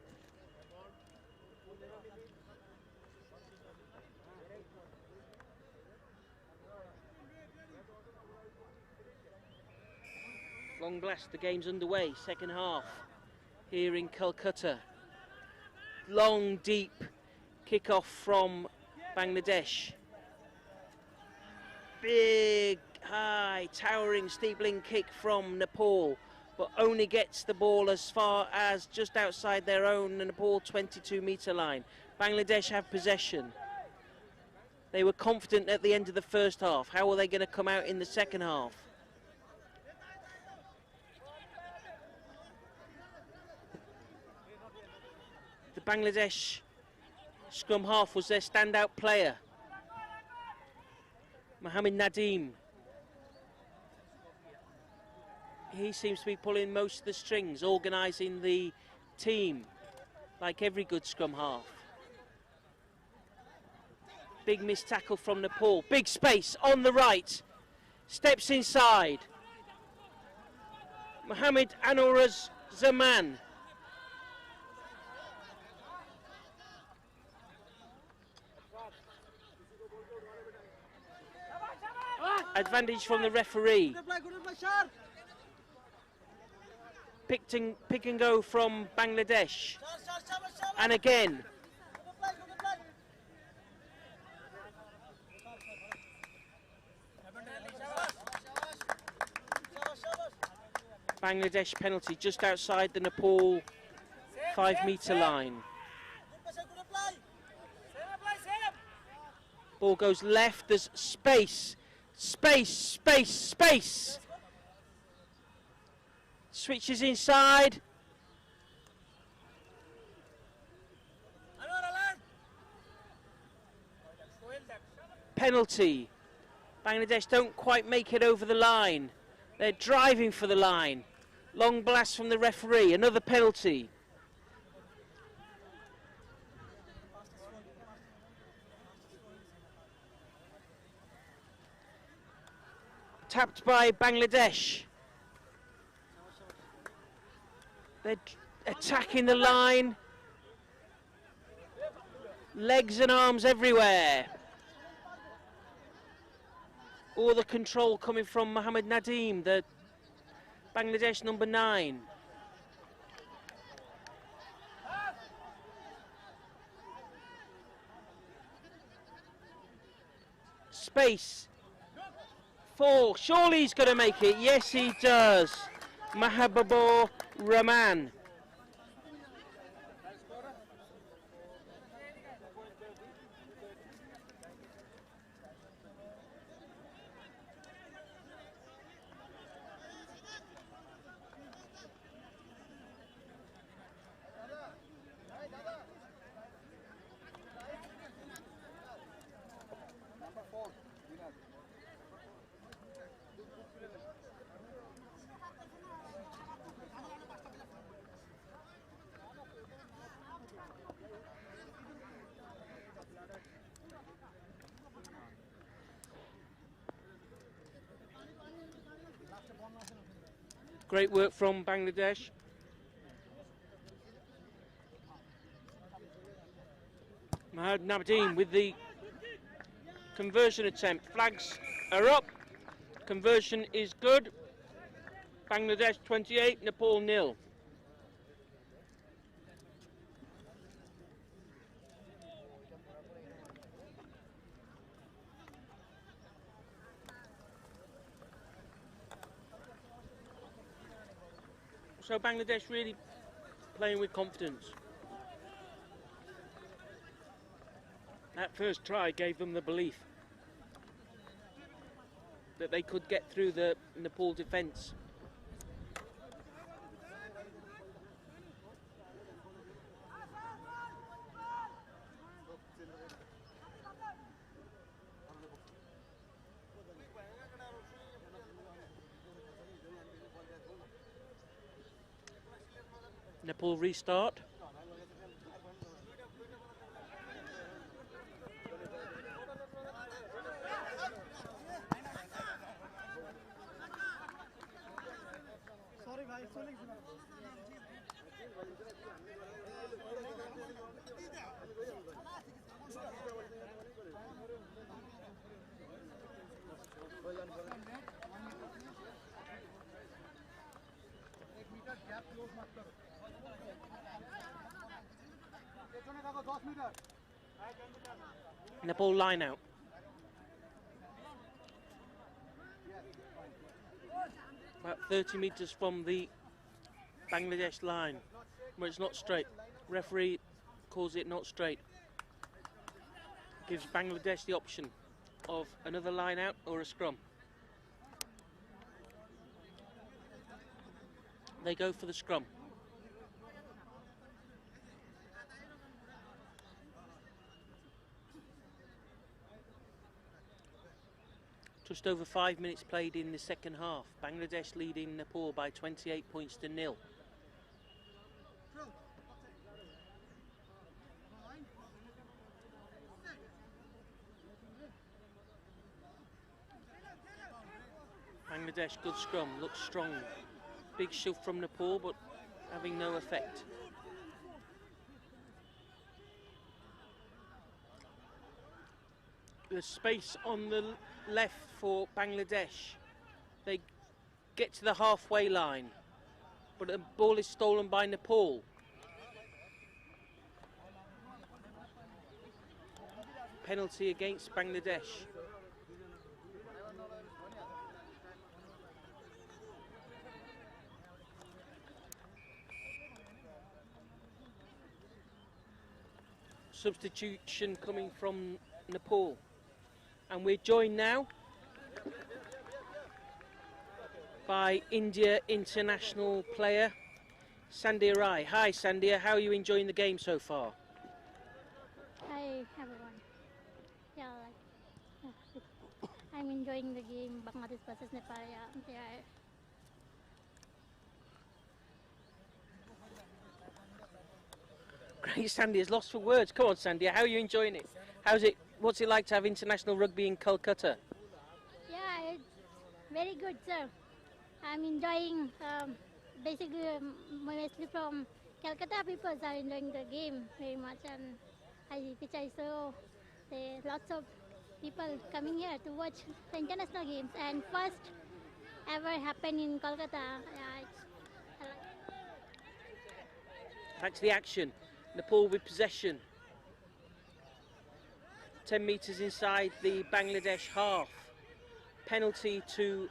Long blast, the game's underway, second half, here in Calcutta. Long, deep kick-off from Bangladesh. Big, high, towering, steepling kick from Nepal, but only gets the ball as far as just outside their own Nepal 22-metre line. Bangladesh have possession. They were confident at the end of the first half. How are they going to come out in the second half? The Bangladesh scrum half was their standout player, Mohammed Nadeem. He seems to be pulling most of the strings, organising the team like every good scrum half. Big missed tackle from Nepal. Big space on the right. Steps inside. Mohammed Anuraz Zaman. Advantage from the referee. Pick and go from Bangladesh. And again. Bangladesh penalty just outside the Nepal 5-metre line. Ball goes left, there's space. Space. Switches inside. Penalty. Bangladesh don't quite make it over the line. They're driving for the line. Long blast from the referee. Another penalty. Tapped by Bangladesh. They're attacking the line. Legs and arms everywhere. All the control coming from Mohammed Nadeem, the Bangladesh number 9. Space. 4. Surely he's going to make it. Yes, he does. Mahabubur Rahman. Great work from Bangladesh. Mohammed Nadeem with the conversion attempt. Flags are up. Conversion is good. Bangladesh 28, Nepal 0. So Bangladesh really playing with confidence. That first try gave them the belief that they could get through the Nepal defence. Nepal restart. Nepal line out. About 30 metres from the Bangladesh line, where it's not straight. Referee calls it not straight. Gives Bangladesh the option of another line out or a scrum. They go for the scrum. Just over 5 minutes played in the second half. Bangladesh leading Nepal by 28 points to 0. Bangladesh, good scrum, looks strong. Big shove from Nepal, but having no effect. The space on the left for Bangladesh. They get to the halfway line, but the ball is stolen by Nepal. Penalty against Bangladesh. Substitution coming from Nepal. And we're joined now by India international player Sandhya Rai. Hi Sandhya, how are you enjoying the game so far? Hi everyone. I'm enjoying the game Bangladesh versus Nepal. Yeah. Great, Sandhya's lost for words. Come on Sandhya, how are you enjoying it? What's it like to have international rugby in Calcutta? Yeah, it's very good, sir. I'm enjoying. Basically, mostly from Calcutta, people are enjoying the game very much, and which I saw lots of people coming here to watch the international games. And first ever happened in Kolkata. Yeah, Back to the action. Nepal with possession. 10 metres inside the Bangladesh half. Penalty to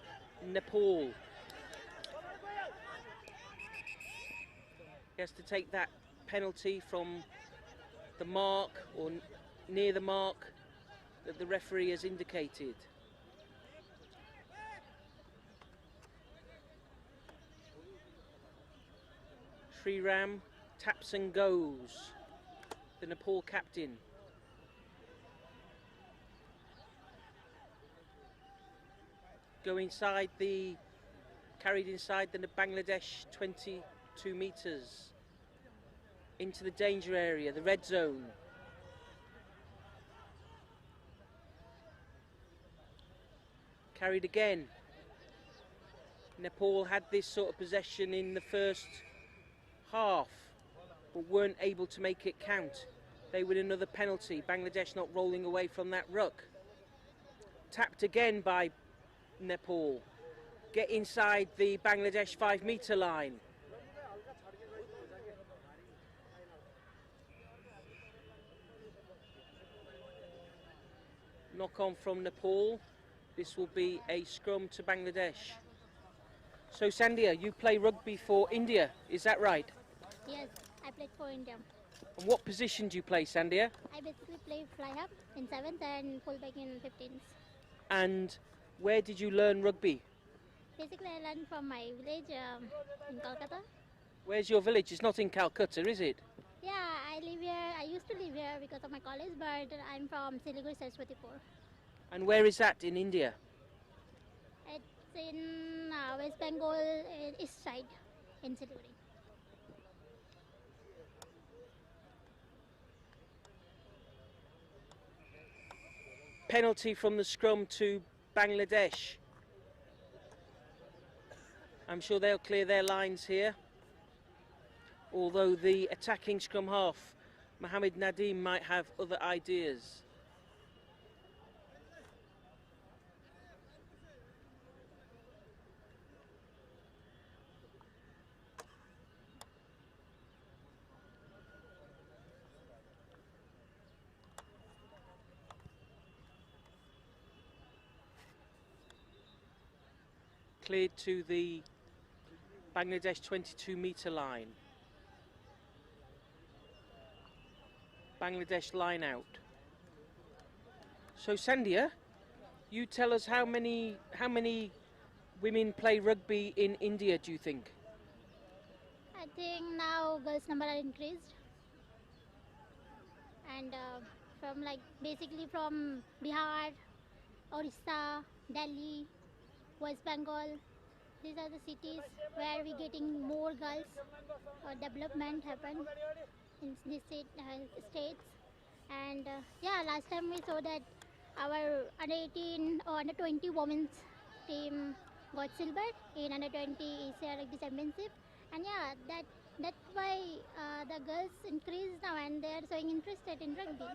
Nepal. He has to take that penalty from the mark or near the mark that the referee has indicated. Sriram taps and goes, the Nepal captain. Carried inside the Bangladesh 22 metres into the danger area, the red zone. Carried again. Nepal had this sort of possession in the first half, but weren't able to make it count. They win another penalty. Bangladesh not rolling away from that ruck. Tapped again by Nepal. Get inside the Bangladesh 5 metre line. Knock on from Nepal. This will be a scrum to Bangladesh. So Sandhya, you play rugby for India, is that right? Yes, I played for India. And what position do you play, Sandhya? I basically play fly half in 7th and fullback in 15th. And where did you learn rugby? Basically, I learned from my village in Kolkata. Where's your village? It's not in Calcutta, is it? Yeah, I live here. I used to live here because of my college, but I'm from Siliguri, Saraswatipur. And where is that in India? It's in West Bengal, east side, in Siliguri. Penalty from the scrum to Bangladesh. I'm sure they'll clear their lines here. Although the attacking scrum half, Mohammed Nadeem, might have other ideas. Cleared to the Bangladesh 22-metre line. Bangladesh line out. So Sandhya, you tell us how many women play rugby in India, do you think? I think now girls' number are increased, and from basically from Bihar, Orissa, Delhi, West Bengal. These are the cities where we're getting more girls development happen in these states. And yeah, last time we saw that our under 18 or under 20 women's team got silver in under 20 Asia Rugby Championship. And yeah, that's why the girls increased now and they are showing interested in rugby.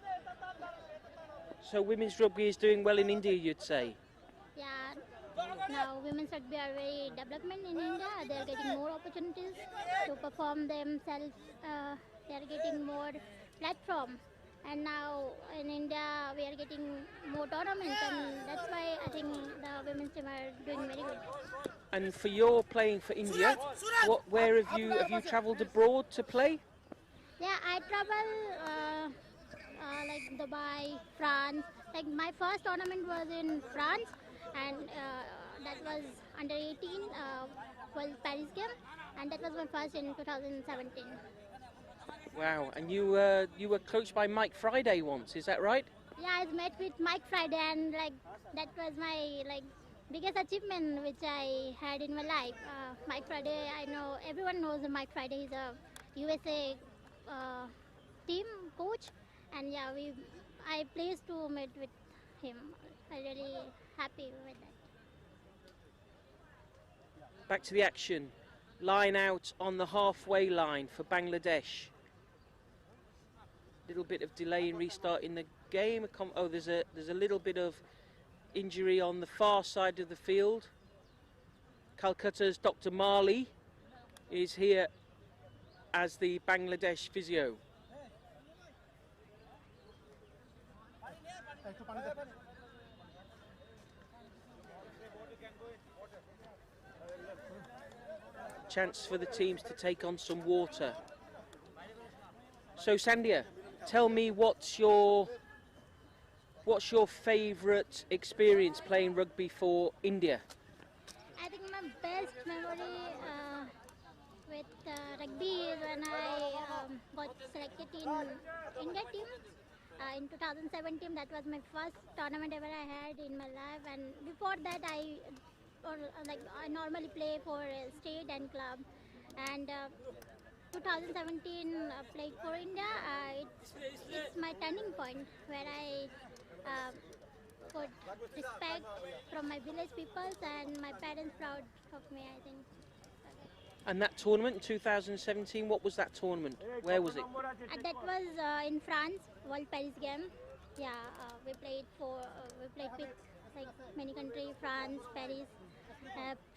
So women's rugby is doing well in India, you'd say? Yeah, now women's rugby are very development in India. They are getting more opportunities to perform themselves. They are getting more platform. And now in India we are getting more tournaments, and that's why I think the women's team are doing very good. And for your playing for India, where have you travelled abroad to play? Yeah, I travel like Dubai, France. Like my first tournament was in France, and that was under 18 was Paris game, and that was my first in 2017. Wow, and you were coached by Mike Friday once, is that right? Yeah, I met with Mike Friday, and that was my biggest achievement which I had in my life. Mike Friday, I know everyone knows Mike Friday. He's a USA team coach, and yeah, I pleased to meet with him. I really happy with that. Back to the action. Line out on the halfway line for Bangladesh. Little bit of delay in restarting the game. Oh, there's a little bit of injury on the far side of the field. Calcutta's Dr. Marley is here as the Bangladesh physio. Chance for the teams to take on some water. So Sandhya, tell me what's your favourite experience playing rugby for India? I think my best memory with rugby is when I got selected in India team. In 2017, that was my first tournament ever I had in my life, and before that I normally play for state and club, and 2017 played for India. It's my turning point where I got respect from my village peoples and my parents proud of me, I think. And that tournament in 2017, what was that tournament? Where was it? That was in France, World Paris game. Yeah, we played with many countries, France, Paris,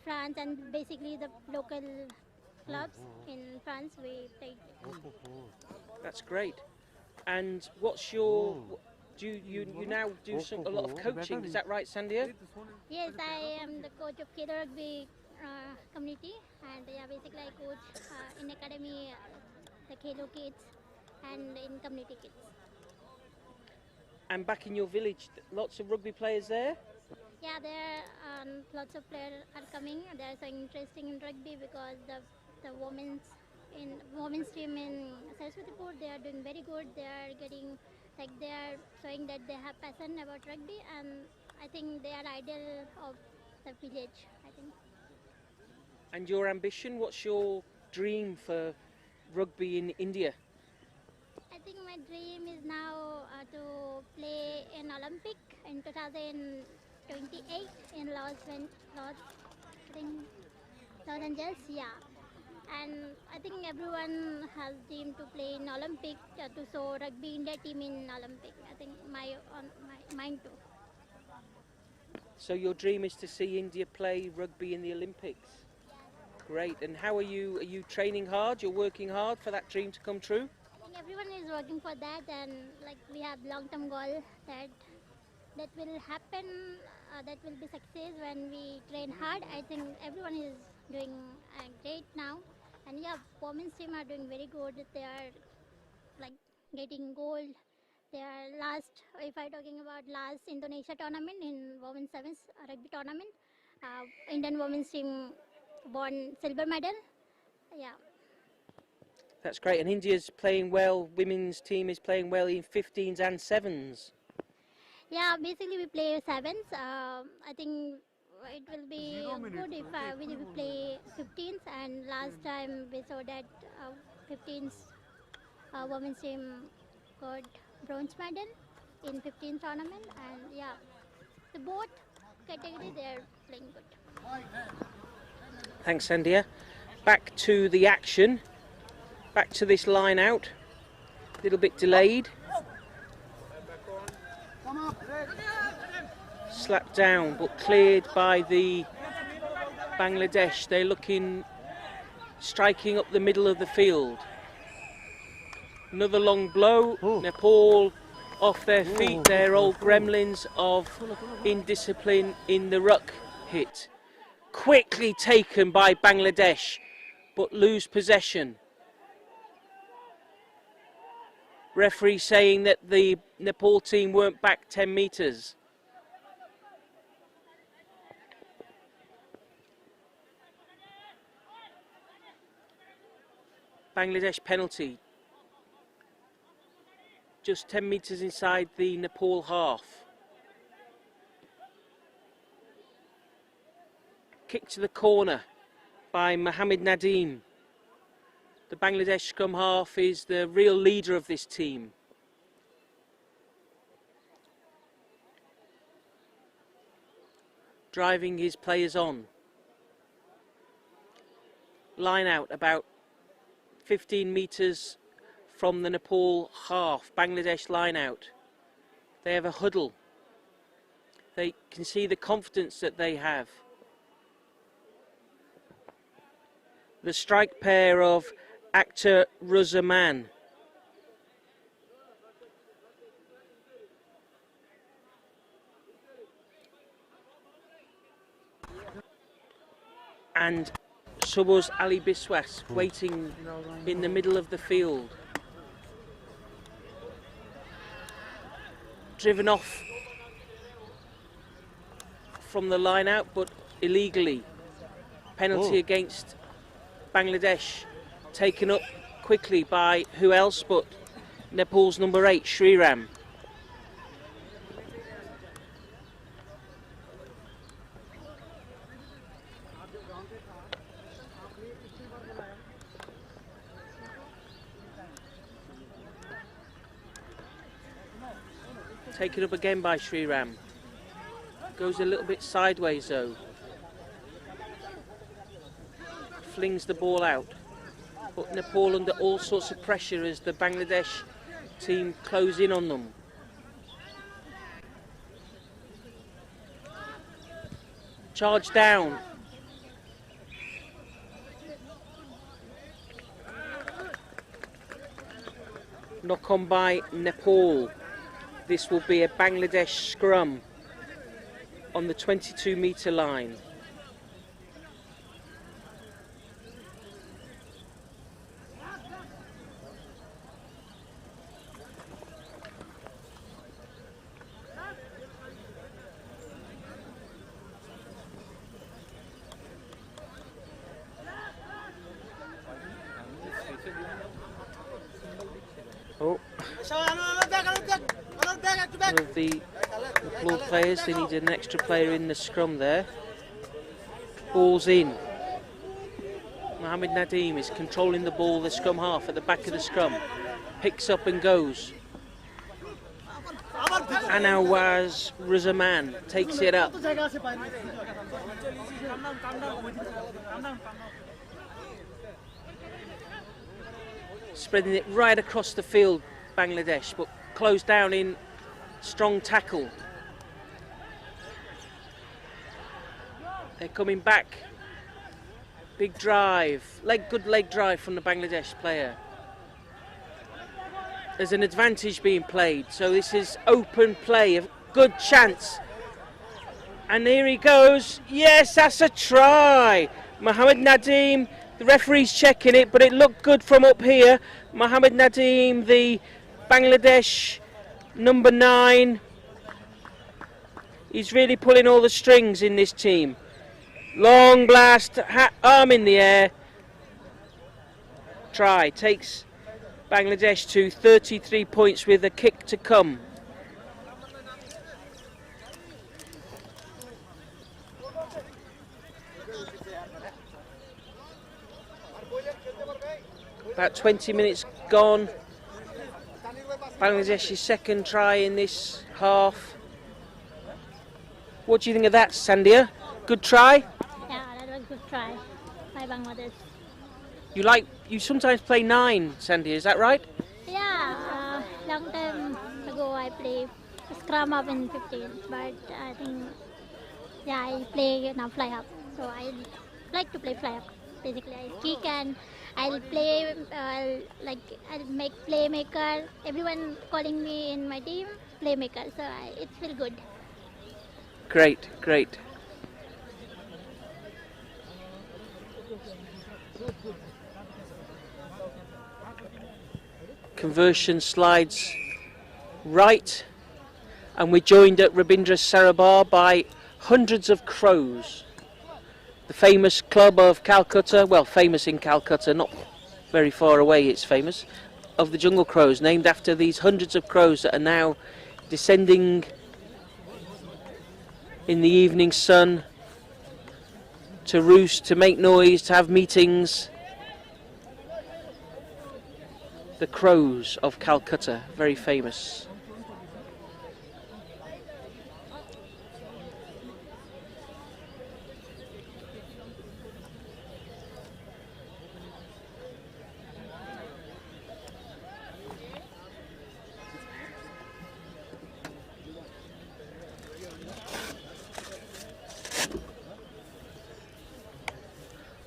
France, and basically the local clubs in France we played. That's great. And what's your? Do you now do a lot of coaching? Is that right, Sandhya? Yes, I am the coach of Keda Rugby community, and yeah, basically I coach in academy, the Khelo kids, and in community kids. And back in your village, lots of rugby players there? Yeah, there lots of players are coming. They are so interesting in rugby because the women's team in Saraswatipur, they are doing very good. They are getting, like, they are showing that they have passion about rugby, and I think they are ideal of the village, I think. And your ambition, what's your dream for rugby in India? I think my dream is now to play in Olympic in 2028 in Los, I think Los Angeles, yeah. And I think everyone has dream to play in Olympic, to show rugby India team in Olympic. I think my mine too. So your dream is to see India play rugby in the Olympics? Great. And how are you? Are you training hard? You're working hard for that dream to come true? I think everyone is working for that, and like we have long-term goal that will happen. That will be success when we train hard. I think everyone is doing great now, and yeah, women's team are doing very good. They are like getting gold. They are last, if I talking about last Indonesia tournament in women's sevens rugby tournament, Indian women's team won silver medal. Yeah. That's great. And India's playing well, women's team is playing well in 15s and 7s. Yeah, basically we play sevens. I think it will be good if we will play 15s. And last time we saw that 15s women's team got bronze medal in 15 tournament. And yeah, the both category they are playing good. Thanks, Sandia. Back to the action. Back to this line out. A little bit delayed. Slapped down, but cleared by the Bangladesh. They're looking, striking up the middle of the field. Another long blow. Nepal off their feet. Their old gremlins of indiscipline in the ruck hit. Quickly taken by Bangladesh, but lose possession. Referee saying that the Nepal team weren't back 10 metres. Bangladesh penalty. Just 10 metres inside the Nepal half. Kick to the corner by Mohammed Nadeem. The Bangladesh scrum half is the real leader of this team. Driving his players on. Line out about 15 metres from the Nepal half. Bangladesh line out. They have a huddle. They can see the confidence that they have. The strike pair of Akhtar Ruzaman and Subos Ali Biswas waiting in the middle of the field. Driven off from the line out, but illegally. Penalty against Bangladesh, taken up quickly by who else but Nepal's number 8, Sriram. Taken up again by Sriram. Goes a little bit sideways though. Flings the ball out. But Nepal under all sorts of pressure as the Bangladesh team close in on them. Charge down. Knock on by Nepal. This will be a Bangladesh scrum on the 22-metre line. One of the Nepal players, they need an extra player in the scrum there. Ball's in. Mohammed Nadeem is controlling the ball, the scrum half at the back of the scrum. Picks up and goes. Anawaz Ruzaman takes it up. Spreading it right across the field, Bangladesh, but closed down in strong tackle. They're coming back. Big drive, good leg drive from the Bangladesh player. There's an advantage being played, so this is open play, a good chance. And here he goes. Yes, that's a try. Mohammed Nadeem, the referee's checking it, but it looked good from up here. Mohammed Nadeem, the Bangladesh number 9. He's really pulling all the strings in this team. Long blast, arm in the air. Try, takes Bangladesh to 33 points with a kick to come. About 20 minutes gone. Bangladesh's second try in this half. What do you think of that, Sandia? Good try? Yeah, that was a good try by Bangladesh. You sometimes play 9, Sandia, is that right? Yeah, long time ago I played scrum up in 15, but I think, yeah, I play now fly up. So I like to play fly up. Basically, I kick and I'll play, I'll make playmaker. Everyone calling me in my team playmaker, so it feels good. Great, great. Conversion slides right, and we're joined at Rabindra Sarobar by hundreds of crows. The famous club of Calcutta, well, famous in Calcutta, not very far away it's famous, of the jungle crows, named after these hundreds of crows that are now descending in the evening sun to roost, to make noise, to have meetings. The crows of Calcutta, very famous.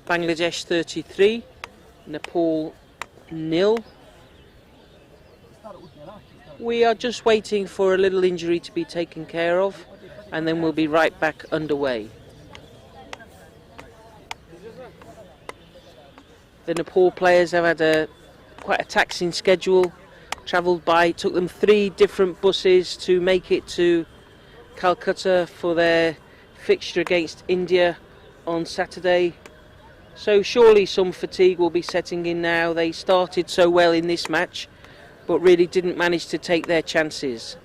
Bangladesh 33, Nepal 0. We are just waiting for a little injury to be taken care of, and then we'll be right back underway. The Nepal players have had quite a taxing schedule. Took them 3 different buses to make it to Calcutta for their fixture against India on Saturday. So surely some fatigue will be setting in now. They started so well in this match, but really didn't manage to take their chances.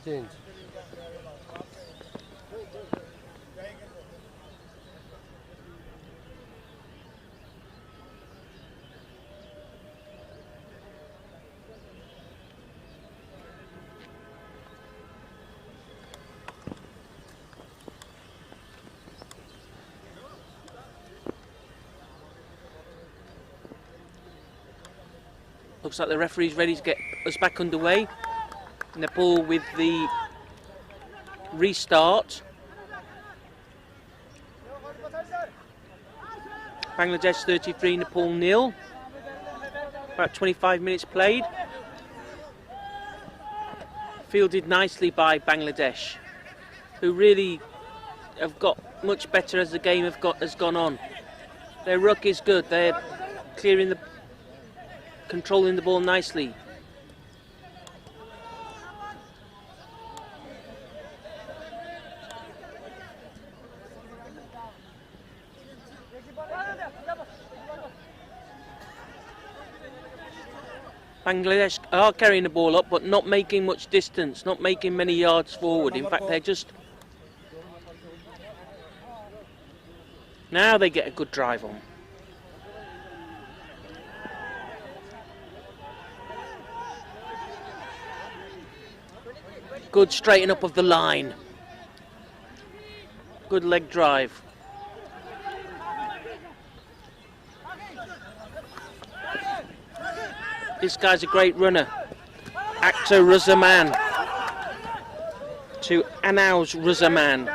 Change. Looks like the referee's ready to get us back underway. Nepal with the restart. Bangladesh 33, Nepal 0. About 25 minutes played. Fielded nicely by Bangladesh, who really have got much better as the game has gone on. Their ruck is good. They're controlling the ball nicely. Bangladesh are carrying the ball up, but not making much distance, not making many yards forward. In fact, they're just... Now they get a good drive on. Good straighten up of the line. Good leg drive. This guy's a great runner. Akhtar Ruzaman to Anaus Ruzaman.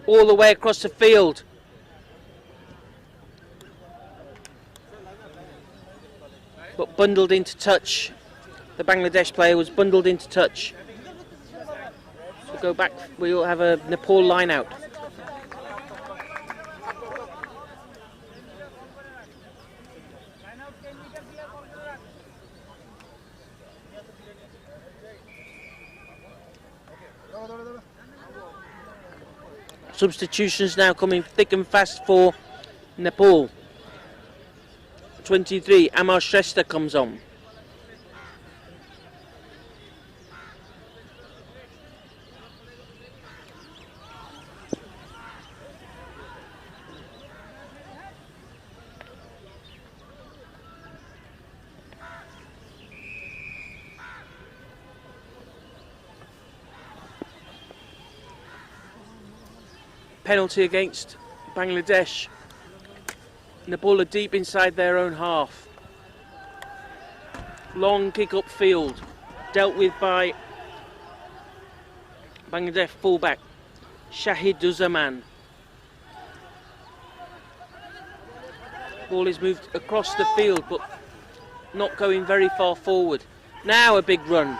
All the way across the field. But bundled into touch. The Bangladesh player was bundled into touch. So go back, we'll have a Nepal line out. Substitutions now coming thick and fast for Nepal. 23, Amar Shrestha comes on. Penalty against Bangladesh. Nepal are deep inside their own half. Long kick up field, dealt with by Bangladesh fullback Shahid Uzzaman. Ball is moved across the field but not going very far forward. Now a big run.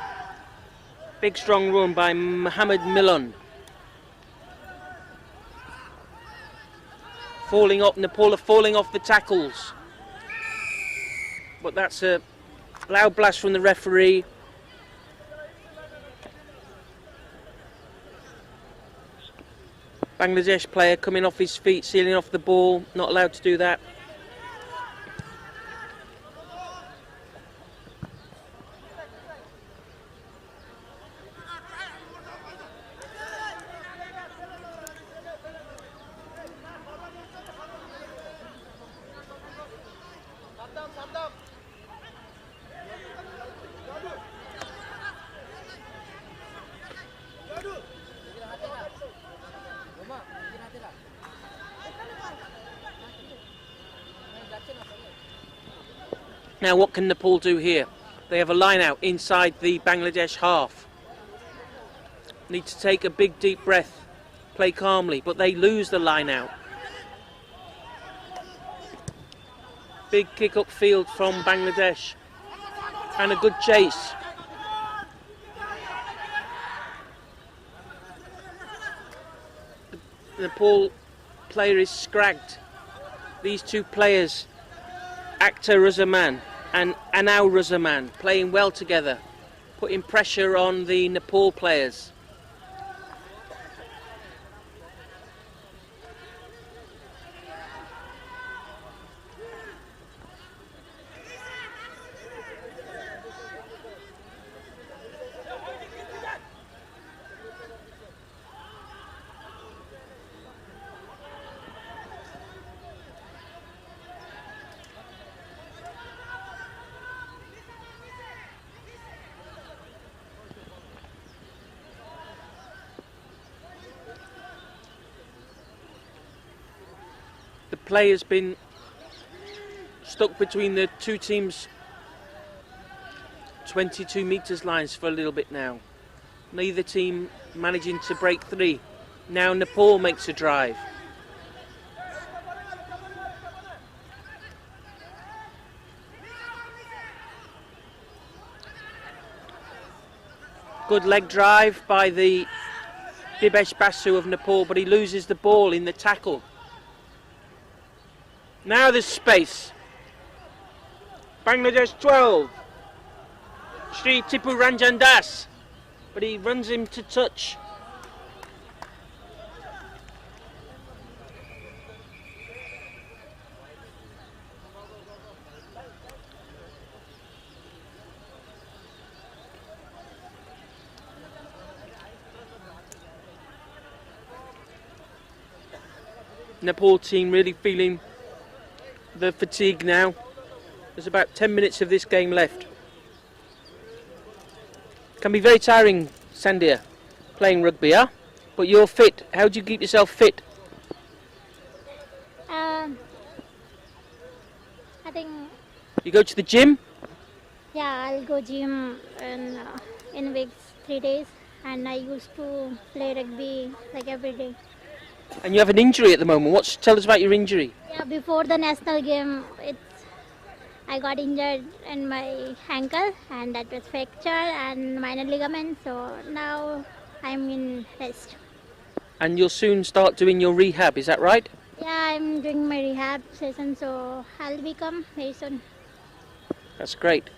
Big strong run by Mohammed Milan. Falling up, Nepal are falling off the tackles. But that's a loud blast from the referee. Bangladesh player coming off his feet, sealing off the ball, not allowed to do that. Now what can Nepal do here? They have a line out inside the Bangladesh half. Need to take a big deep breath, play calmly, but they lose the line out. Big kick up field from Bangladesh and a good chase. The Nepal player is scragged. These two players, Akhtar Ruzaman and Anaus Ruzaman, playing well together, putting pressure on the Nepal players. play has been stuck between the two teams' 22 metres lines for a little bit now. Neither team managing to break three. Now Nepal makes a drive. Good leg drive by the Bibesh Basu of Nepal, but he loses the ball in the tackle. Now there's space. Bangladesh 12. Sri Tipu Ranjan Das, but he runs him to touch. Nepal team really feeling the fatigue now. There's about 10 minutes of this game left. Can be very tiring, Sandia, playing rugby, huh? But you're fit. How do you keep yourself fit? I think, You go to the gym? yeah, I'll go gym in weeks 3 days, and I used to play rugby like every day. And you have an injury at the moment. Tell us about your injury. Yeah, before the national game, I got injured in my ankle, and that was fracture and minor ligament. So now I'm in rest. And you'll soon start doing your rehab, is that right? Yeah, I'm doing my rehab session, so I'll become very soon. That's great.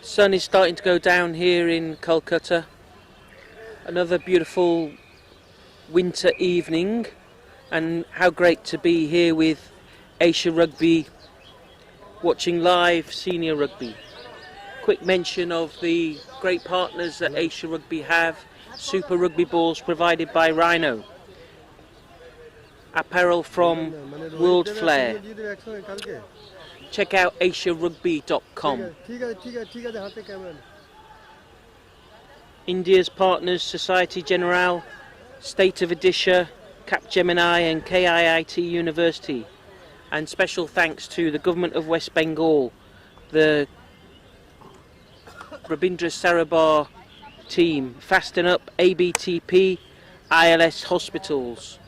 Sun is starting to go down here in Kolkata. Another beautiful winter evening, and how great to be here with Asia Rugby, watching live senior rugby. Quick mention of the great partners that Asia Rugby have. Super rugby balls provided by Rhino. Apparel from World Flair. Check out asiarugby.com. India's partners Society Generale, State of Odisha, Capgemini and KIIT University. And special thanks to the Government of West Bengal, the Rabindra Sarabar team, Fasten Up, ABTP, ILS Hospitals.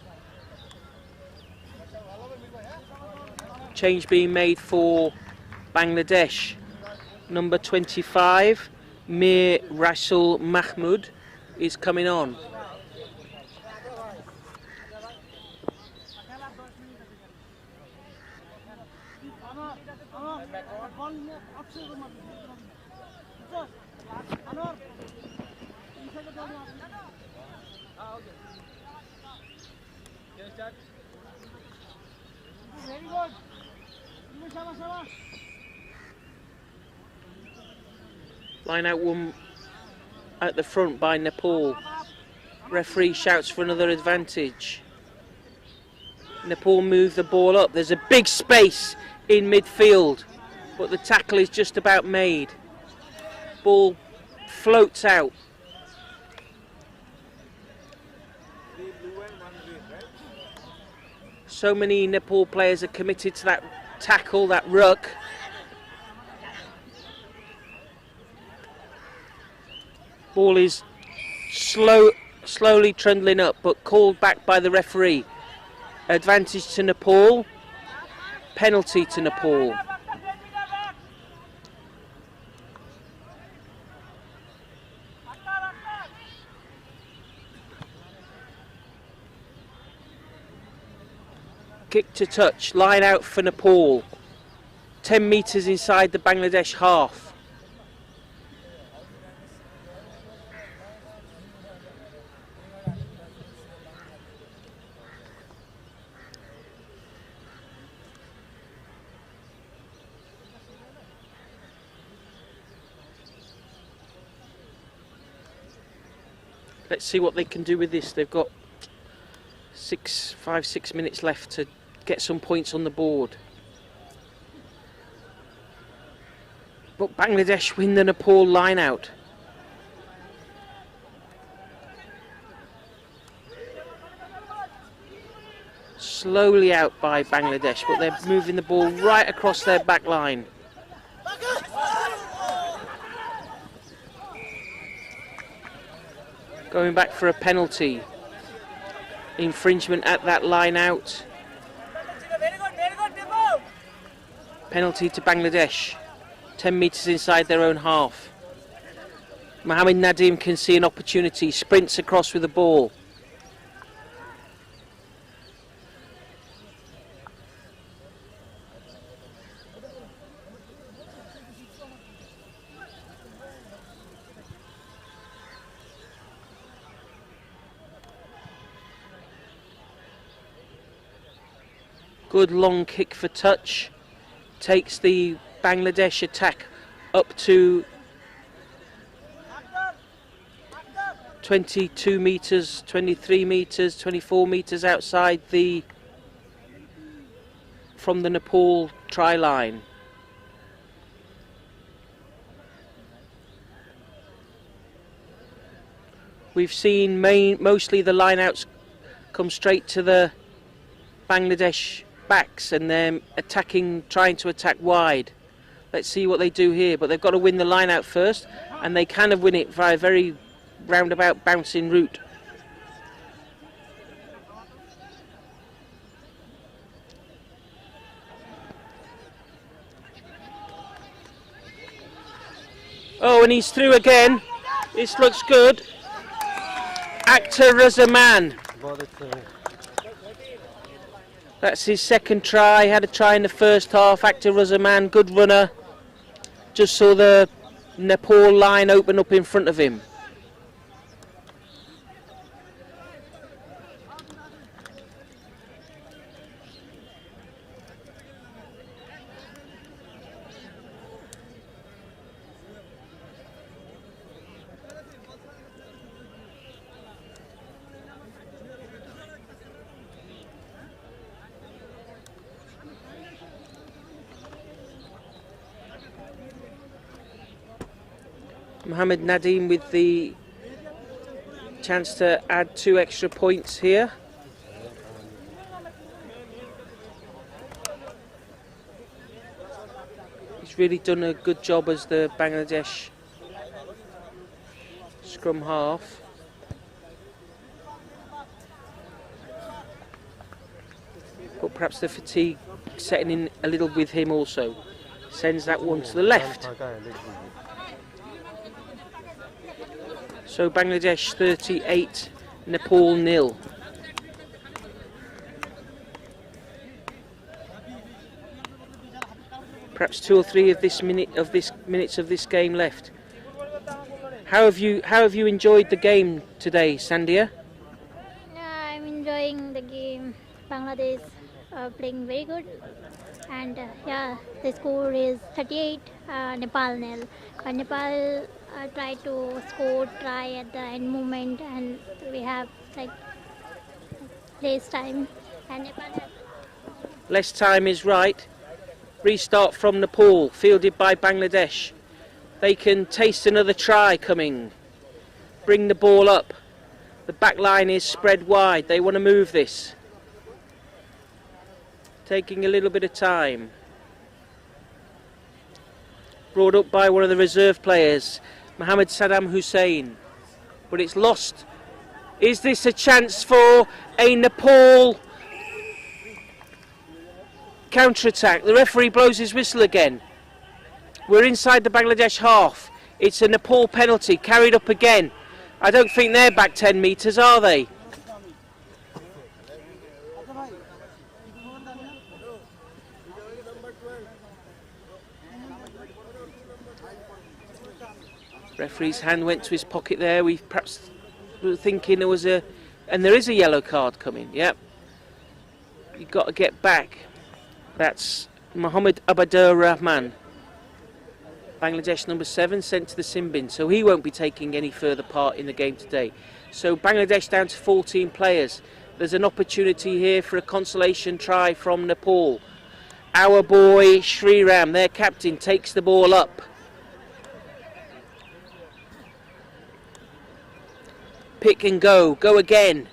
Change being made for Bangladesh. Number 25, Mir Rasul Mahmood, is coming on. Line out one at the front by Nepal. Referee shouts for another advantage. Nepal move the ball up. There's a big space in midfield, but the tackle is just about made. Ball floats out. So many Nepal players are committed to that tackle, that ruck. Ball is slowly trundling up, but called back by the referee. Advantage to Nepal, penalty to Nepal. Kick to touch, line out for Nepal. 10 metres inside the Bangladesh half. Let's see what they can do with this. They've got 5-6 minutes left to get some points on the board. But Bangladesh win the Nepal line out. Slowly out by Bangladesh, but they're moving the ball right across their back line. Going back for a penalty. Infringement at that line out. Penalty to Bangladesh. 10 metres inside their own half. Mohammed Nadim can see an opportunity, sprints across with the ball. Good long kick for touch. Takes the Bangladesh attack up to 22 metres, 23 metres, 24 metres outside from the Nepal try line. We've seen mostly the lineouts come straight to the Bangladesh backs and then trying to attack wide. Let's see what they do here, but they've got to win the line out first, and they kind of win it via a very roundabout bouncing route. Oh, and he's through again. This looks good. Akhtar Razaman. That's his second try. Had a try in the first half. Akhtar Razaman, good runner. Just saw the Nepal line open up in front of him. Mohammed Nadim with the chance to add 2 extra points here. He's really done a good job as the Bangladesh scrum half. But perhaps the fatigue setting in a little with him also. Sends that one to the left. So Bangladesh 38, Nepal 0. Perhaps 2 or 3 of minutes of this game left. How have you enjoyed the game today, Sandhya? Yeah, I'm enjoying the game. Bangladesh playing very good, and yeah, the score is 38, Nepal 0. Nepal tried to try at the end moment, and we have like less time, and Nepal has Less time is right. Restart from Nepal, fielded by Bangladesh. They can taste another try coming. Bring the ball up. The back line is spread wide. They want to move this. Taking a little bit of time. Brought up by one of the reserve players, Mohammed Saddam Hussein. But it's lost. Is this a chance for a Nepal counter-attack? The referee blows his whistle again. We're inside the Bangladesh half. It's a Nepal penalty, carried up again. I don't think they're back 10 metres, are they? Referee's hand went to his pocket there. We perhaps were thinking there was and there is a yellow card coming. Yep. You've got to get back. That's Mohammed Abadur Rahman. Bangladesh number 7 sent to the sin bin, so he won't be taking any further part in the game today. So Bangladesh down to 14 players. There's an opportunity here for a consolation try from Nepal. Our boy Sriram, their captain, takes the ball up. Pick and go again.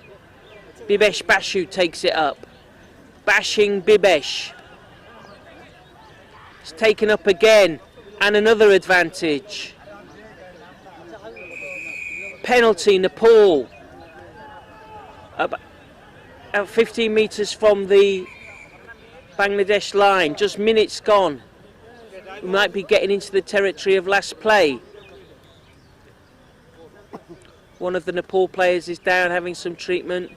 Bibesh Bashu takes it up. Bashing Bibesh. It's taken up again, and another advantage. Penalty, Nepal. About 15 metres from the Bangladesh line, just minutes gone. We might be getting into the territory of last play. One of the Nepal players is down having some treatment.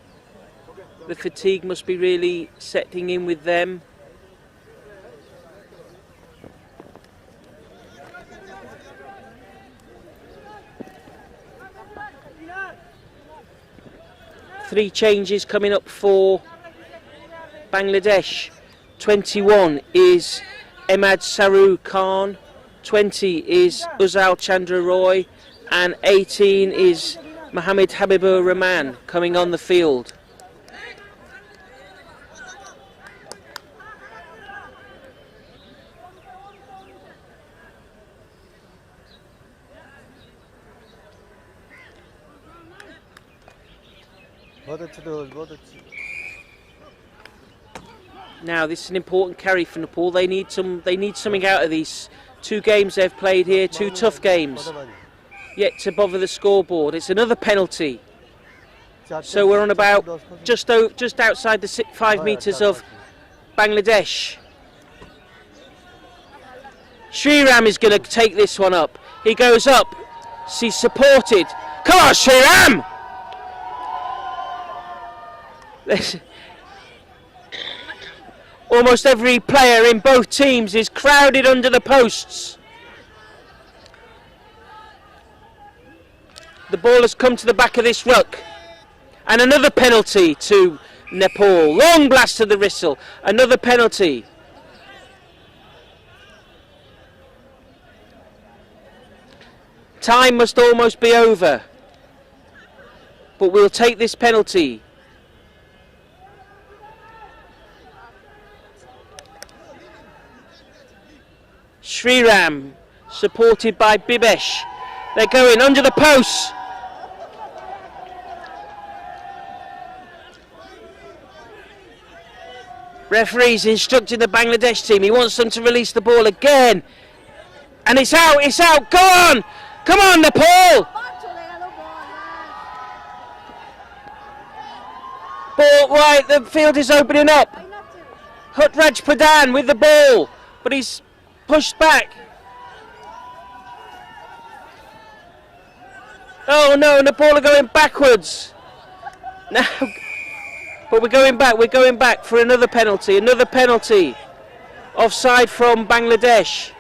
The fatigue must be really setting in with them. Three changes coming up for Bangladesh. 21 is Ahmad Saru Khan, 20 is Uzal Chandra Roy, and 18 is Mohammed Habibur Rahman coming on the field. Now this is an important carry for Nepal. They need something out of these 2 games they've played here, 2 tough games, yet to bother the scoreboard. It's another penalty. So we're on about just outside the 5 metres of Bangladesh. Sriram is going to take this one up. He goes up. He's supported. Come on, Sriram! Almost every player in both teams is crowded under the posts. The ball has come to the back of this ruck. And another penalty to Nepal. Long blast to the whistle. Another penalty. Time must almost be over. But we'll take this penalty. Sriram, supported by Bibesh. They're going under the posts. Referee's instructing the Bangladesh team. He wants them to release the ball again. And it's out, go on! Come on, Nepal! Ball right, the field is opening up. Hutraj Pradhan with the ball, but he's pushed back. Oh no, Nepal are going backwards. Now, but we're going back for another penalty. Offside from Bangladesh.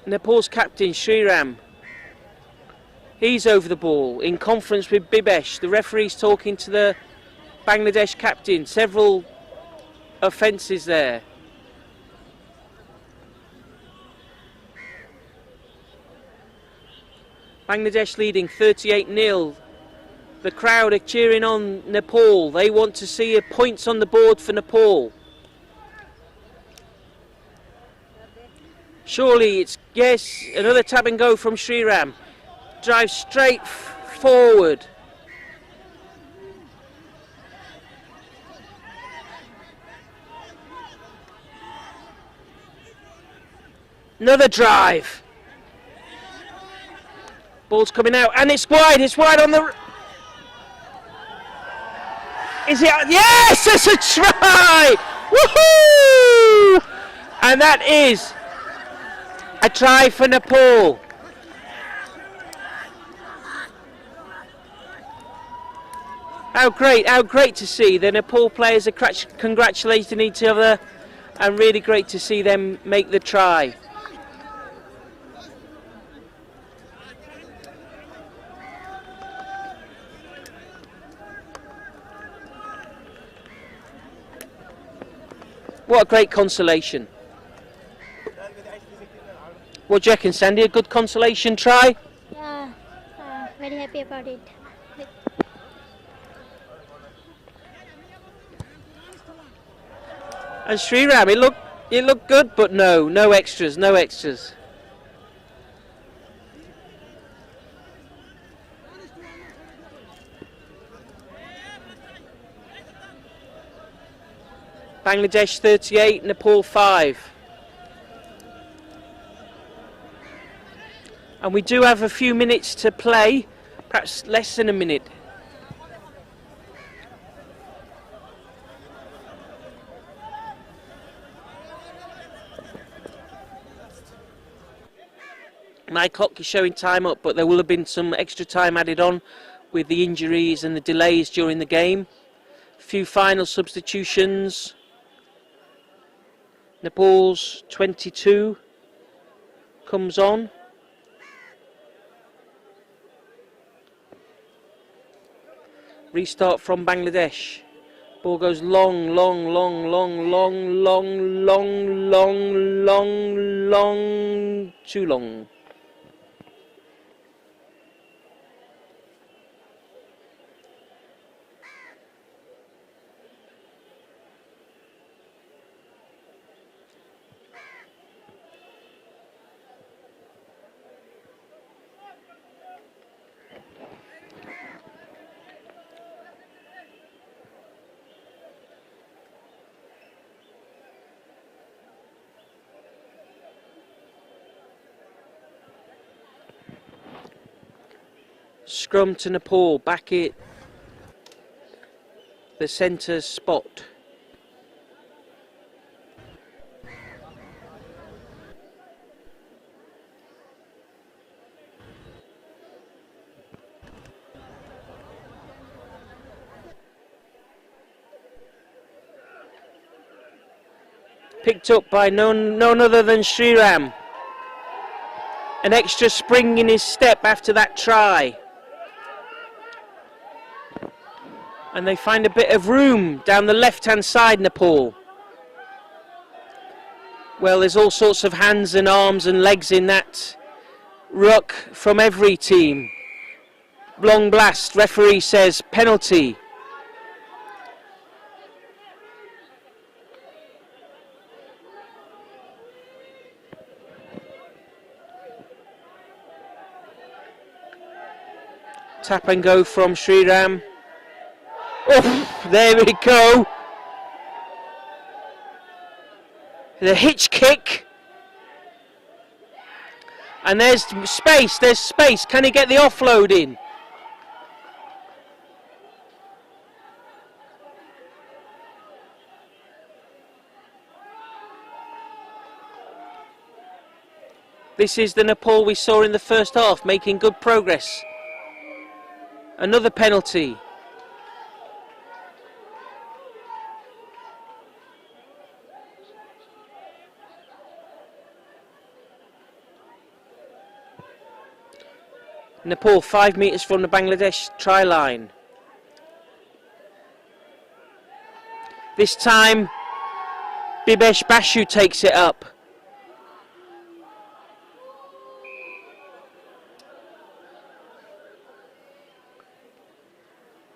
Nepal's captain Sriram, he's over the ball in conference with Bibesh. The referee's talking to the Bangladesh captain. Several offences there. Bangladesh leading 38-0. The crowd are cheering on Nepal. They want to see points on the board for Nepal. Surely it's, yes, another tap and go from Sriram. Drives straight forward. Another drive. Ball's coming out and it's wide on the... Is it? Yes, it's a try! Woohoo! And that is a try for Nepal. How great to see the Nepal players are congratulating each other, and really great to see them make the try. What a great consolation. What do you reckon, Sandy? A good consolation try? Yeah, very happy about it. And Sriram, it looked good, but no extras, no extras. Bangladesh 38, Nepal 5. And we do have a few minutes to play, perhaps less than a minute. My clock is showing time up, but there will have been some extra time added on with the injuries and the delays during the game. A few final substitutions. Nepal's 22 comes on. Restart from Bangladesh. Ball goes long, too long. Scrum to Nepal, back at the centre spot. Picked up by none other than Sriram. An extra spring in his step after that try. And they find a bit of room down the left-hand side, Nepal. Well, there's all sorts of hands and arms and legs in that ruck from every team. Long blast, referee says penalty. Tap and go from Sriram. Oh, there we go. The hitch kick. And there's space. Can he get the offload in? This is the Nepal we saw in the first half, making good progress. Another penalty. Nepal 5 metres from the Bangladesh try line. This time Bibesh Bashu takes it up.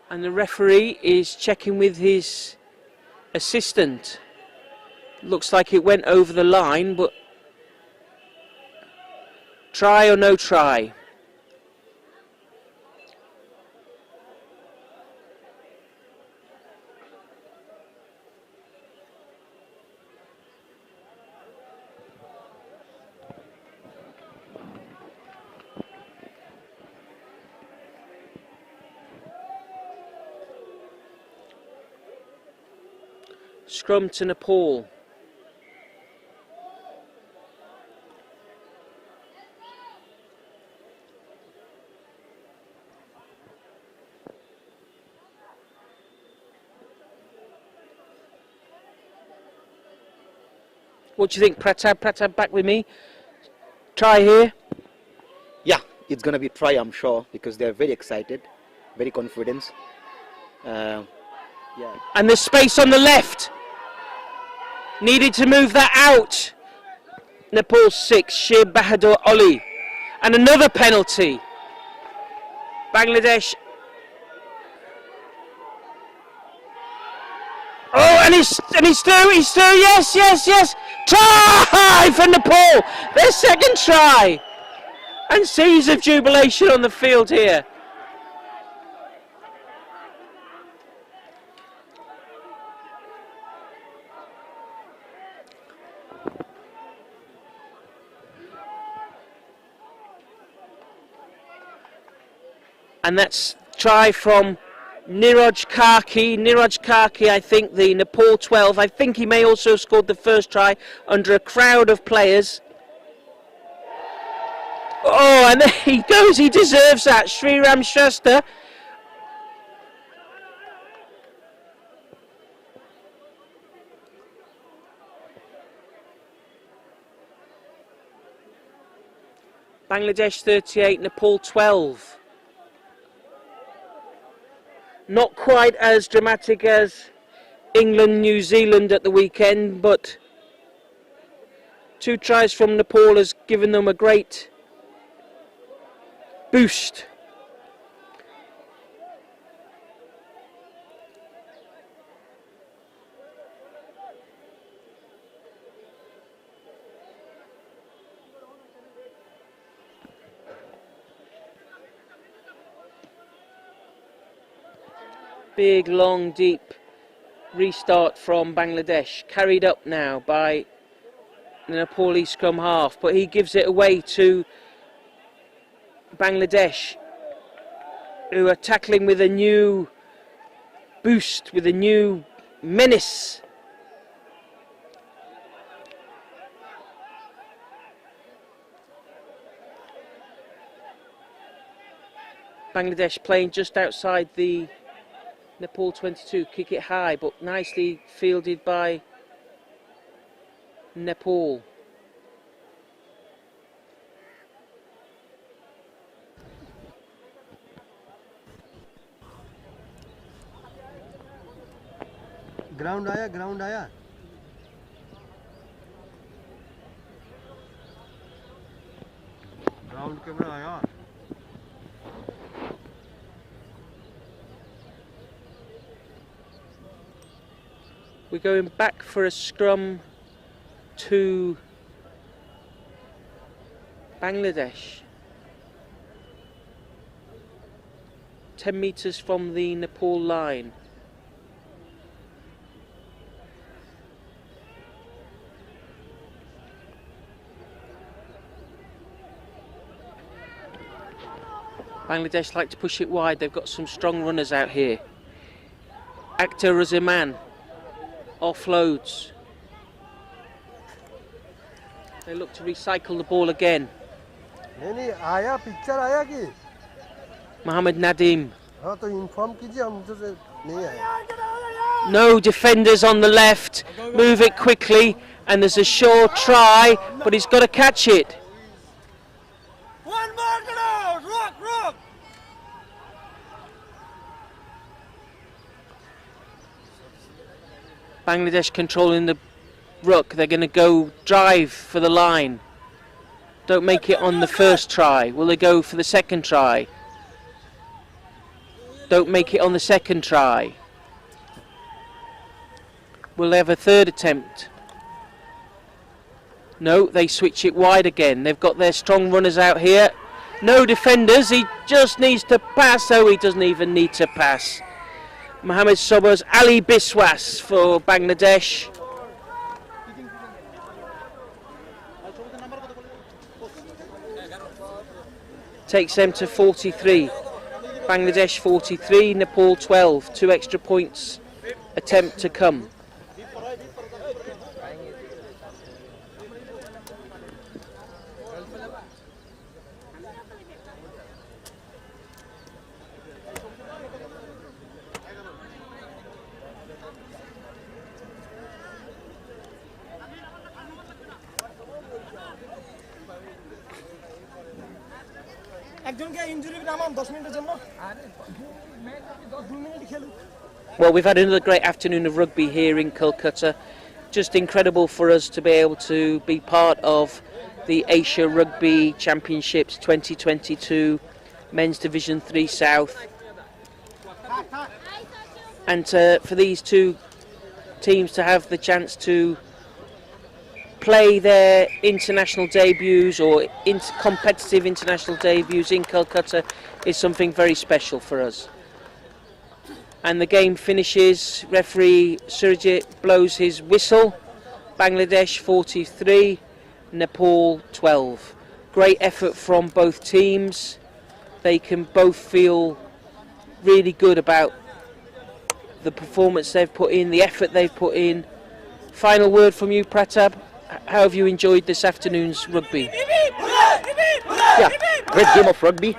And the referee is checking with his assistant. Looks like it went over the line, but try or no try? Scrum to Nepal. What do you think, Pratap? Pratap, back with me. Try here. Yeah, it's going to be a try, I'm sure, because they're very excited, very confident. Yeah. And there's space on the left. Needed to move that out. Nepal 6, Sher Bahadur Oli. And another penalty. Bangladesh. Oh, and he's through, yes. Try for Nepal, their second try. And seas of jubilation on the field here. And that's try from Niraj Karki, I think the Nepal 12. I think he may also have scored the first try under a crowd of players. Oh, and there he goes, he deserves that. Sriram Shrestha. Bangladesh 38, Nepal 12. Not quite as dramatic as England, New Zealand at the weekend, but 2 tries from Nepal has given them a great boost. Big, long, deep restart from Bangladesh, carried up now by the Nepali scrum half, but he gives it away to Bangladesh, who are tackling with a new boost, with a new menace. Bangladesh playing just outside the Nepal 22, kick it high, but nicely fielded by Nepal. Ground आया ground camera आया We're going back for a scrum to Bangladesh. 10 metres from the Nepal line. Bangladesh like to push it wide. They've got some strong runners out here. Akhtar Raziman offloads. They look to recycle the ball again. नहीं आया picture आया कि Mohammed Nadim. हाँ तो inform कीजिए हम मुझे नहीं आया No defenders on the left. Move it quickly, and there's a sure try, but he's got to catch it. Bangladesh controlling the ruck. They're going to go drive for the line. Don't make it on the first try. Will they go for the second try? Don't make it on the second try. Will they have a third attempt? No, they switch it wide again. They've got their strong runners out here. No defenders. He just needs to pass. Oh, he doesn't even need to pass. Mohammed Sobers, Ali Biswas for Bangladesh. Takes them to 43. Bangladesh 43, Nepal 12. 2 extra points attempt to come. Well, we've had another great afternoon of rugby here in Calcutta. just incredible for us to be able to be part of the Asia Rugby Championships 2022 Men's Division 3 South, and for these two teams to have the chance to play their international debuts or competitive international debuts in Calcutta is something very special for us. And the game finishes, referee Surjit blows his whistle, Bangladesh 43, Nepal 12. Great effort from both teams. They can both feel really good about the performance they've put in, the effort they've put in. Final word from you, Pratap. How have you enjoyed this afternoon's rugby? Yeah, great game of rugby.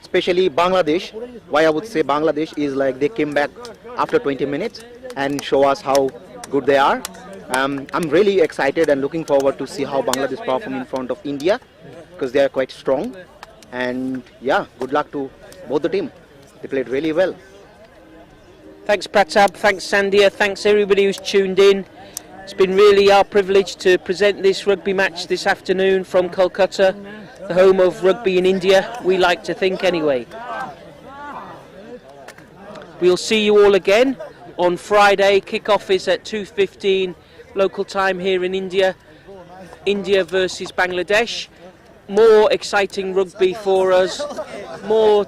Especially Bangladesh. Why I would say Bangladesh is like they came back after 20 minutes and show us how good they are. I'm really excited and looking forward to see how Bangladesh perform in front of India, because they are quite strong. And yeah, good luck to both the team. They played really well. Thanks Pratap, thanks Sandhya, thanks everybody who's tuned in. It's been really our privilege to present this rugby match this afternoon from Kolkata, the home of rugby in India, we like to think anyway. We'll see you all again on Friday. Kick-off is at 2:15 local time here in India. India versus Bangladesh. More exciting rugby for us, more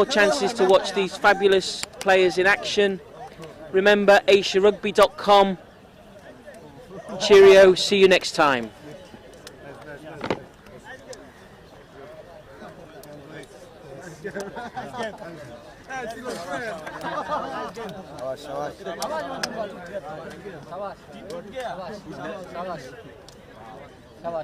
chances to watch these fabulous players in action. Remember, asiarugby.com. Cheerio, see you next time. আমার